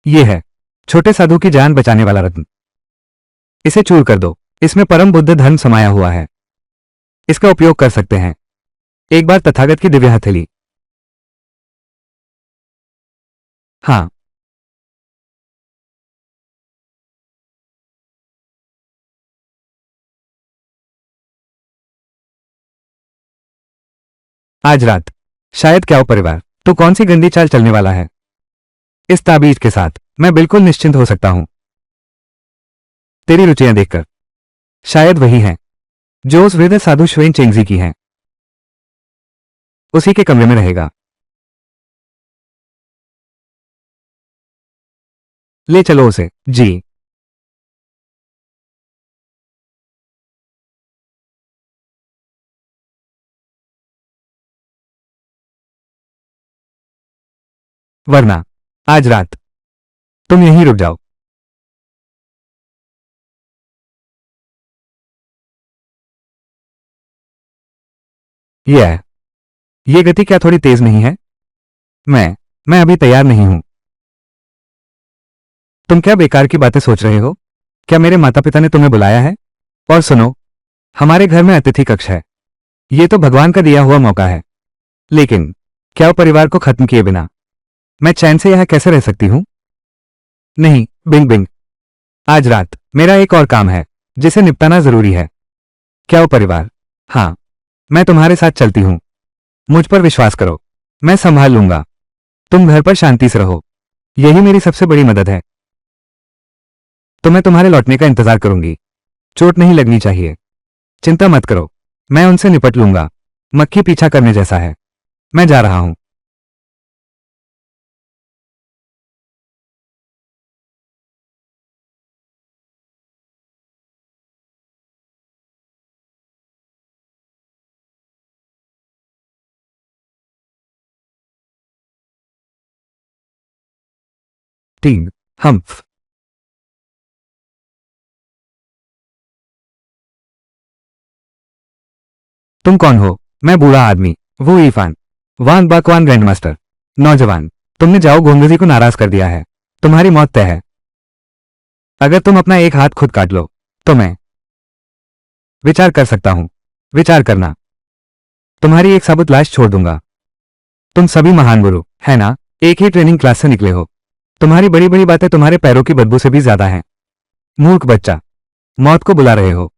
ये है छोटे साधु की जान बचाने वाला रत्न। इसे चूर कर दो। इसमें परम बुद्ध धर्म समाया हुआ है। इसका उपयोग कर सकते हैं। एक बार तथागत की दिव्य हथेली। हाँ, आज रात। शायद क्या हो परिवार, तू कौन सी गंदी चाल चलने वाला है? इस ताबीज के साथ मैं बिल्कुल निश्चिंत हो सकता हूं। तेरी रुचियां देखकर शायद वही हैं जो उस वृद्ध साधु श्वेन चेंगजी की हैं। उसी के कमरे में रहेगा। ले चलो उसे। जी। वरना आज रात तुम यहीं रुक जाओ। यह ये गति क्या थोड़ी तेज नहीं है? मैं मैं अभी तैयार नहीं हूं। तुम क्या बेकार की बातें सोच रहे हो? क्या मेरे माता पिता ने तुम्हें बुलाया है? और सुनो, हमारे घर में अतिथि कक्ष है। ये तो भगवान का दिया हुआ मौका है। लेकिन क्या वो परिवार को खत्म किए बिना मैं चैन से यहां कैसे रह सकती हूं? नहीं, बिंग बिंग। आज रात मेरा एक और काम है जिसे निपटाना जरूरी है। क्या वो परिवार? हाँ, मैं तुम्हारे साथ चलती हूं। मुझ पर विश्वास करो, मैं संभाल लूंगा। तुम घर पर शांति से रहो, यही मेरी सबसे बड़ी मदद है। तो मैं तुम्हारे लौटने का इंतजार करूंगी। चोट नहीं लगनी चाहिए। चिंता मत करो, मैं उनसे निपट लूंगा। मक्खी पीछा करने जैसा है। मैं जा रहा हूं। टीम हम्फ। तुम कौन हो? मैं बूढ़ा आदमी, वो इरफान, वान बाकवान ग्रैंडमास्टर। नौजवान, तुमने जाओ गोंगजी को नाराज कर दिया है। तुम्हारी मौत तय है। अगर तुम अपना एक हाथ खुद काट लो तो मैं विचार कर सकता हूं। विचार करना। तुम्हारी एक साबुत लाश छोड़ दूंगा। तुम सभी महान गुरु है ना? एक ही ट्रेनिंग क्लास से निकले हो। तुम्हारी बड़ी बड़ी बातें तुम्हारे पैरों की बदबू से भी ज्यादा हैं। मूर्ख बच्चा, मौत को बुला रहे हो।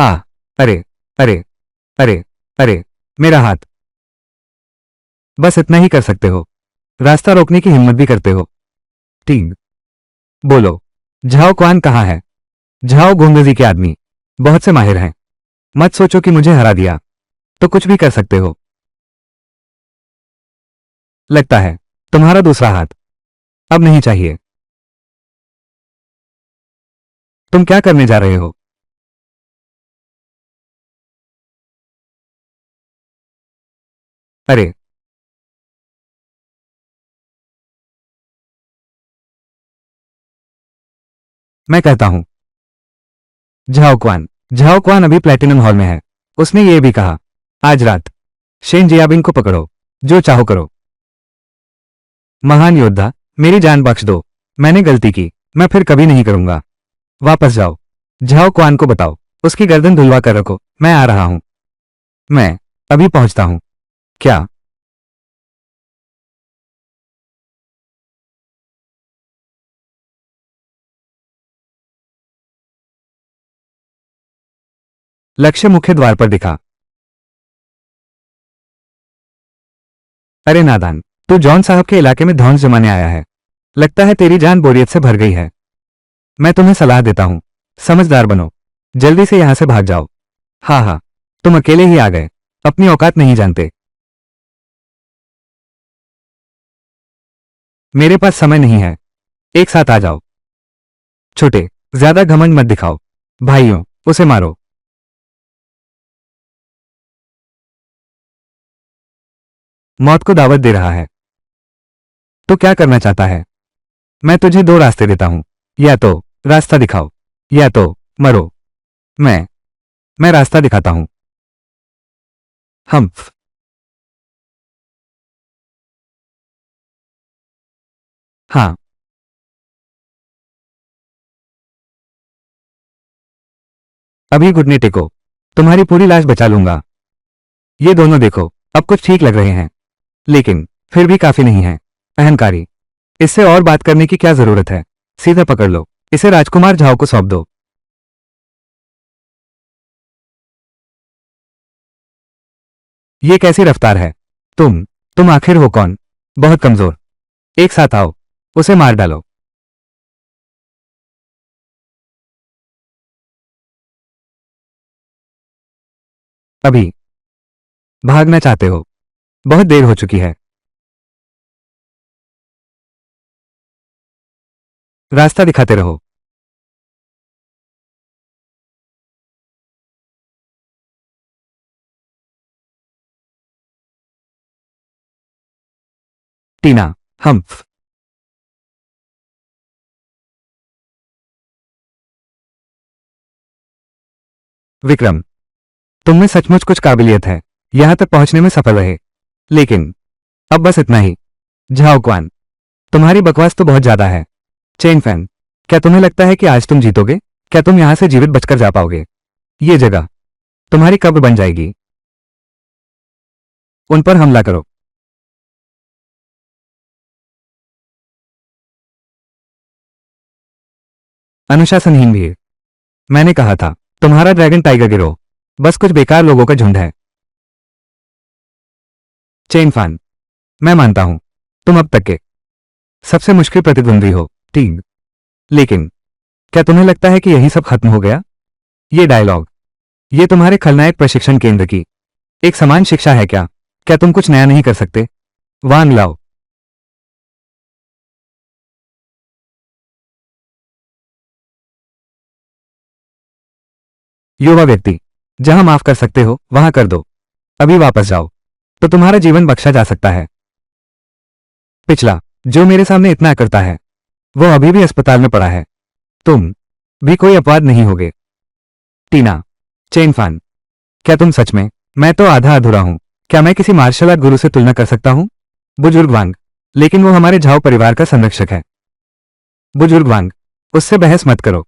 आ, अरे, अरे, अरे, अरे, मेरा हाथ। बस इतना ही कर सकते हो। रास्ता रोकने की हिम्मत भी करते हो। टीम, बोलो, झाओ क्वान कहाँ है? झाओ गोंगजी के आदमी बहुत से माहिर हैं। मत सोचो कि मुझे हरा दिया तो कुछ भी कर सकते हो। लगता है तुम्हारा दूसरा हाथ अब नहीं चाहिए। तुम क्या करने जा रहे हो? अरे, मैं कहता हूं झाओ क्वान अभी प्लेटिनम हॉल में है। उसने ये भी कहा, आज रात शेन जियाबिंग को पकड़ो, जो चाहो करो। महान योद्धा, मेरी जान बख्श दो। मैंने गलती की, मैं फिर कभी नहीं करूंगा। वापस जाओ। झाओ क्वान को बताओ, उसकी गर्दन धुलवा कर रखो, मैं आ रहा हूं। मैं अभी पहुंचता हूं। क्या? लक्ष्य मुख्य द्वार पर दिखा। अरे नादान, तू जॉन साहब के इलाके में धौंस जमाने आया है। लगता है तेरी जान बोरियत से भर गई है। मैं तुम्हें सलाह देता हूं, समझदार बनो। जल्दी से यहां से भाग जाओ। हाँ हाँ, तुम अकेले ही आ गए, अपनी औकात नहीं जानते। मेरे पास समय नहीं है, एक साथ आ जाओ। छोटे, ज्यादा घमंड मत दिखाओ। भाइयों, उसे मारो। मौत को दावत दे रहा है। तो क्या करना चाहता है? मैं तुझे दो रास्ते देता हूं, या तो रास्ता दिखाओ, या तो मरो। मैं मैं रास्ता दिखाता हूं। हम्फ। हाँ। अभी घुटने टेको, तुम्हारी पूरी लाश बचा लूंगा। ये दोनों देखो, अब कुछ ठीक लग रहे हैं, लेकिन फिर भी काफी नहीं है। अहंकारी, इससे और बात करने की क्या जरूरत है? सीधा पकड़ लो, इसे राजकुमार झाओ को सौंप दो। ये कैसी रफ्तार है? तुम आखिर हो कौन? बहुत कमजोर। एक साथ आओ, उसे मार डालो। अभी भागना चाहते हो? बहुत देर हो चुकी है। रास्ता दिखाते रहो। टीना। हम्फ। विक्रम, तुम में सचमुच कुछ काबिलियत है, यहां तक पहुंचने में सफल रहे। लेकिन अब बस इतना ही। झाओ क्वान, तुम्हारी बकवास तो बहुत ज्यादा है। चेन फैन, क्या तुम्हें लगता है कि आज तुम जीतोगे? क्या तुम यहां से जीवित बचकर जा पाओगे? ये जगह तुम्हारी कब्र बन जाएगी। उन पर हमला करो। अनुशासनहीन भीड़, मैंने कहा था, तुम्हारा ड्रैगन टाइगर गिरोह बस कुछ बेकार लोगों का झुंड है। चेन फान, मैं मानता हूं, तुम अब तक के सबसे मुश्किल प्रतिद्वंदी हो। टीम, लेकिन क्या तुम्हें लगता है कि यही सब खत्म हो गया? ये डायलॉग, ये तुम्हारे खलनायक प्रशिक्षण केंद्र की एक समान शिक्षा है क्या? क्या तुम कुछ नया नहीं कर सकते? वांग लाओ। युवा व्यक्ति, जहां माफ कर सकते हो वहां कर दो। अभी वापस जाओ, तो तुम्हारा जीवन बख्शा जा सकता है। पिछला, जो मेरे सामने इतना करता है, वो अभी भी अस्पताल में पड़ा है। तुम भी कोई अपवाद नहीं होगे। टीना। चेन फान, क्या तुम सच में? मैं तो आधा अधूरा हूं। क्या मैं किसी मार्शल आर्ट गुरु से तुलना कर सकता हूं? बुजुर्ग वांग, लेकिन वो हमारे झाओ परिवार का संरक्षक है। बुजुर्ग वांग, उससे बहस मत करो,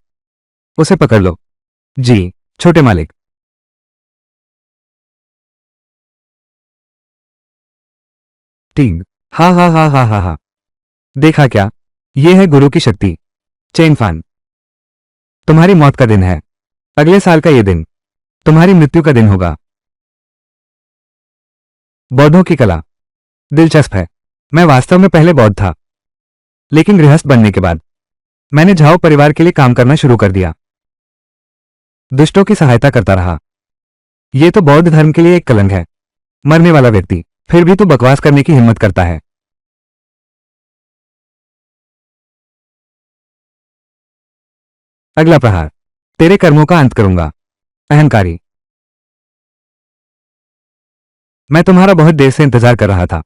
उसे पकड़ लो। जी, छोटे मालिक। टीम, हा हा हा हा हा हा। देखा क्या? ये है गुरु की शक्ति। चेन फान, तुम्हारी मौत का दिन है। अगले साल का ये दिन तुम्हारी मृत्यु का दिन होगा। बौद्धों की कला दिलचस्प है। मैं वास्तव में पहले बौद्ध था, लेकिन गृहस्थ बनने के बाद मैंने झाओ परिवार के लिए काम करना शुरू कर दिया। दुष्टों की सहायता करता रहा। ये तो बौद्ध धर्म के लिए एक कलंक है। मरने वाला व्यक्ति, फिर भी तू बकवास करने की हिम्मत करता है। अगला प्रहार, तेरे कर्मों का अंत करूंगा। अहंकारी, मैं तुम्हारा बहुत देर से इंतजार कर रहा था।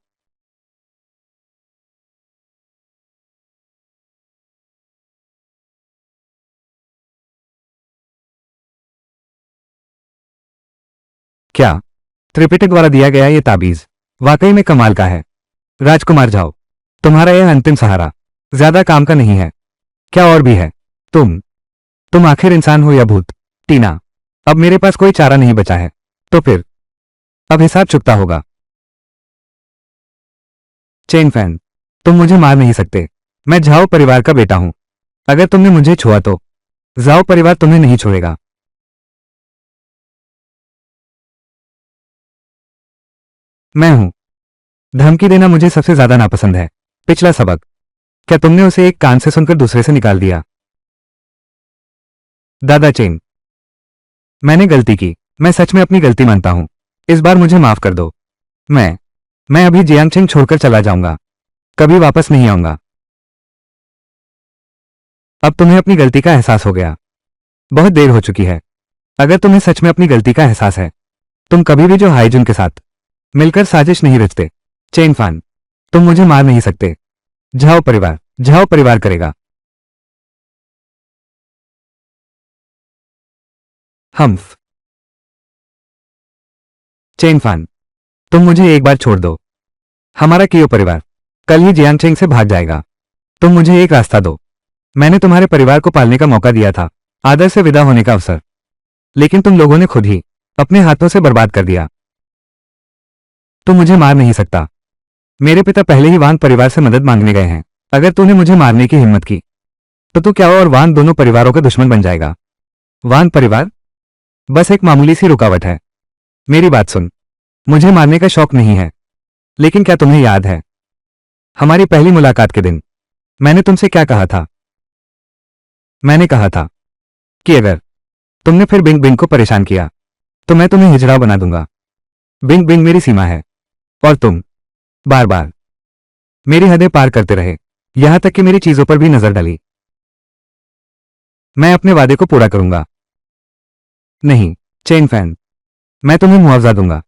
क्या त्रिपिटक द्वारा दिया गया ये ताबीज वाकई में कमाल का है। राजकुमार जाओ, तुम्हारा यह अंतिम सहारा ज्यादा काम का नहीं है। क्या और भी है? तुम आखिर इंसान हो या भूत? टीना, अब मेरे पास कोई चारा नहीं बचा है। तो फिर अब हिसाब चुकता होगा। चेन फैन, तुम मुझे मार नहीं सकते। मैं झाओ परिवार का बेटा हूं। अगर तुमने मुझे छुआ तो झाओ परिवार तुम्हें नहीं छोड़ेगा। मैं हूं। धमकी देना मुझे सबसे ज्यादा नापसंद है। पिछला सबक, क्या तुमने उसे एक कान से सुनकर दूसरे से निकाल दिया? दादा चेन, मैंने गलती की। मैं सच में अपनी गलती मानता हूं। इस बार मुझे माफ कर दो। मैं अभी जियांगचेन छोड़कर चला जाऊंगा। कभी वापस नहीं आऊंगा। अब तुम्हें अपनी गलती का एहसास हो गया। बहुत देर हो चुकी है। अगर तुम्हें सच में अपनी गलती का एहसास है, तुम कभी भी जो हाइजुन के साथ मिलकर साजिश नहीं रचते। चेन फान, तुम मुझे मार नहीं सकते। झाओ परिवार करेगा। हम्फ। चेन फान, तुम मुझे एक बार छोड़ दो। हमारा कियो परिवार कल ही जियांगचेंग से भाग जाएगा। तुम मुझे एक रास्ता दो। मैंने तुम्हारे परिवार को पालने का मौका दिया था, आदर से विदा होने का अवसर, लेकिन तुम लोगों ने खुद ही अपने हाथों से बर्बाद कर दिया। तुम मुझे मार नहीं सकता। मेरे पिता पहले ही वान परिवार से मदद मांगने गए हैं। अगर तूने मुझे मारने की हिम्मत की तो तू क्या और वान दोनों परिवारों का दुश्मन बन जाएगा। वान परिवार बस एक मामूली सी रुकावट है। मेरी बात सुन, मुझे मारने का शौक नहीं है, लेकिन क्या तुम्हें याद है हमारी पहली मुलाकात के दिन मैंने तुमसे क्या कहा था? मैंने कहा था कि अगर तुमने फिर बिंग बिंग को परेशान किया तो मैं तुम्हें हिजड़ा बना दूंगा। बिंग बिंग मेरी सीमा है और तुम बार बार मेरी हदें पार करते रहे, यहां तक कि मेरी चीजों पर भी नजर डाली। मैं अपने वादे को पूरा करूंगा। नहीं चेन फैन, मैं तुम्हें मुआवजा दूंगा।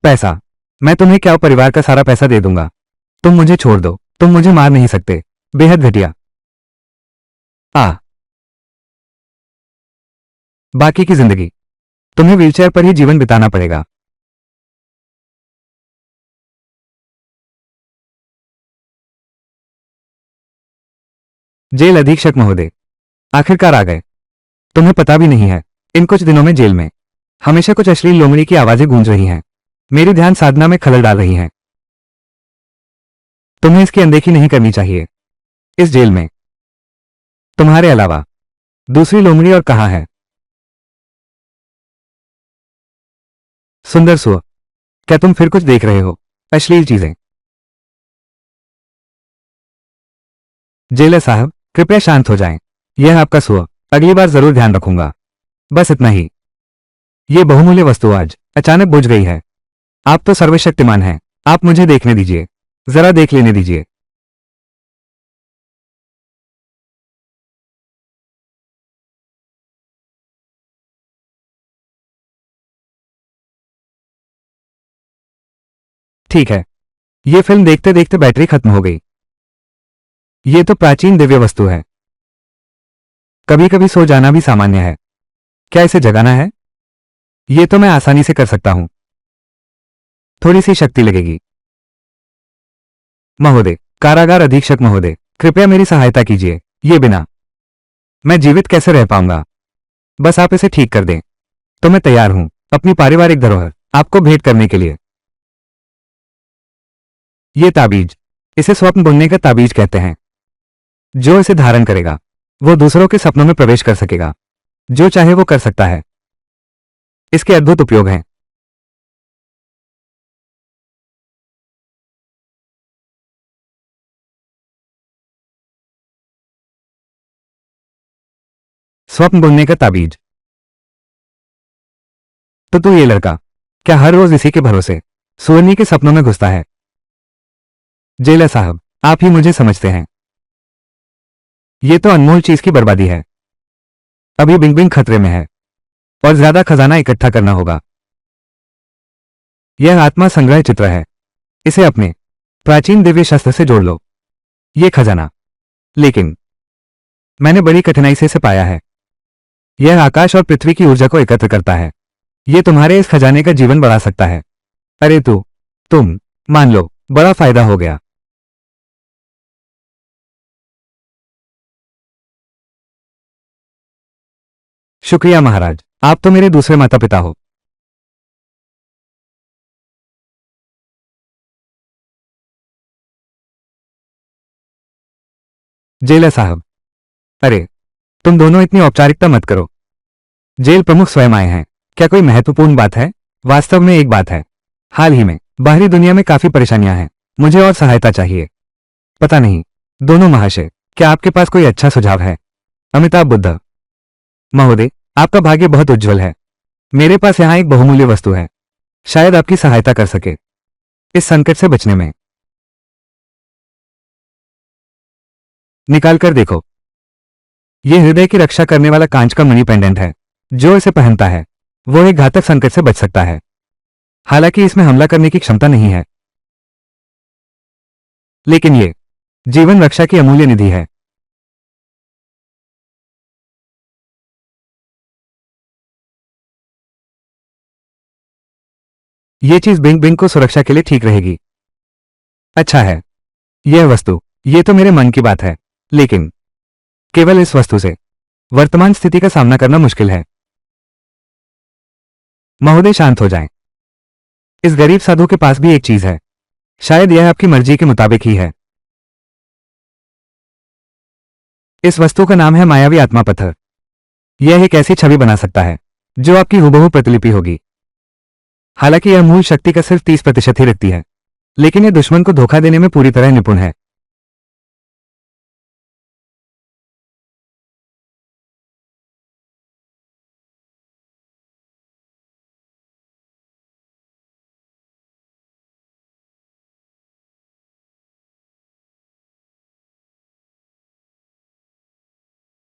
पैसा, मैं तुम्हें क्या परिवार का सारा पैसा दे दूंगा। तुम मुझे छोड़ दो। तुम मुझे मार नहीं सकते। बेहद घटिया। आ बाकी की जिंदगी तुम्हें व्हीलचेयर पर ही जीवन बिताना पड़ेगा। जेल अधीक्षक महोदय, आखिरकार आ गए। तुम्हें पता भी नहीं है, इन कुछ दिनों में जेल में हमेशा कुछ अश्लील लोमड़ी की आवाजें गूंज रही हैं। मेरी ध्यान साधना में खलल डाल रही हैं। तुम्हें इसकी अनदेखी नहीं करनी चाहिए। इस जेल में तुम्हारे अलावा दूसरी लोमड़ी और कहाँ है? सुंदर सुअ, क्या तुम फिर कुछ देख रहे हो? अश्लील चीजें। जेलर साहब, कृपया शांत हो जाएं। यह आपका सुअ, अगली बार जरूर ध्यान रखूंगा। बस इतना ही। ये बहुमूल्य वस्तु आज अचानक बुझ गई है। आप तो सर्वशक्तिमान हैं। आप मुझे देखने दीजिए, जरा देख लेने दीजिए। ठीक है, ये फिल्म देखते देखते बैटरी खत्म हो गई। ये तो प्राचीन दिव्य वस्तु है। कभी कभी सो जाना भी सामान्य है। क्या इसे जगाना है? ये तो मैं आसानी से कर सकता हूं। थोड़ी सी शक्ति लगेगी। महोदय, कारागार अधीक्षक महोदय, कृपया मेरी सहायता कीजिए। ये बिना मैं जीवित कैसे रह पाऊंगा? बस आप इसे ठीक कर दें तो मैं तैयार हूं अपनी पारिवारिक धरोहर आपको भेंट करने के लिए। ये ताबीज, इसे स्वप्न बुनने का ताबीज कहते हैं। जो इसे धारण करेगा वो दूसरों के सपनों में प्रवेश कर सकेगा। जो चाहे वो कर सकता है। इसके अद्भुत उपयोग हैं। स्वप्न बुनने का ताबीज। तो तू ये लड़का क्या हर रोज इसी के भरोसे सुअरनी के सपनों में घुसता है? जेलर साहब, आप ही मुझे समझते हैं। ये तो अनमोल चीज की बर्बादी है। अभी बिंग बिंग खतरे में है और ज्यादा खजाना इकट्ठा करना होगा। यह आत्मा संग्रह चित्र है। इसे अपने प्राचीन दिव्य शस्त्र से जोड़ लो। ये खजाना, लेकिन मैंने बड़ी कठिनाई से इसे पाया है। यह आकाश और पृथ्वी की ऊर्जा को एकत्र करता है। ये तुम्हारे इस खजाने का जीवन बढ़ा सकता है। अरे तुम, मान लो, बड़ा फायदा हो गया। शुक्रिया महाराज, आप तो मेरे दूसरे माता पिता हो। जेलर साहब, अरे तुम दोनों इतनी औपचारिकता मत करो। जेल प्रमुख स्वयं आए हैं। क्या कोई महत्वपूर्ण बात है? वास्तव में एक बात है। हाल ही में बाहरी दुनिया में काफी परेशानियां हैं। मुझे और सहायता चाहिए। पता नहीं, दोनों महाशय, क्या आपके पास कोई अच्छा सुझाव है? अमिताभ बुद्ध महोदय, आपका भाग्य बहुत उज्जवल है। मेरे पास यहाँ एक बहुमूल्य वस्तु है, शायद आपकी सहायता कर सके इस संकट से बचने में। निकाल कर देखो। यह हृदय की रक्षा करने वाला कांच का मणि पेंडेंट है। जो इसे पहनता है वो एक घातक संकट से बच सकता है। हालांकि इसमें हमला करने की क्षमता नहीं है, लेकिन ये जीवन रक्षा की अमूल्य निधि है। ये चीज बिंग बिंग को सुरक्षा के लिए ठीक रहेगी। अच्छा है, यह वस्तु, ये तो मेरे मन की बात है, लेकिन केवल इस वस्तु से वर्तमान स्थिति का सामना करना मुश्किल है। महोदय शांत हो जाएं। इस गरीब साधु के पास भी एक चीज है। शायद यह आपकी मर्जी के मुताबिक ही है। इस वस्तु का नाम है मायावी आत्मा पत्थर। यह एक ऐसी छवि बना सकता है जो आपकी हूबहू प्रतिलिपि होगी। हालांकि यह मूल शक्ति का सिर्फ 30% ही रखती है, लेकिन यह दुश्मन को धोखा देने में पूरी तरह निपुण है।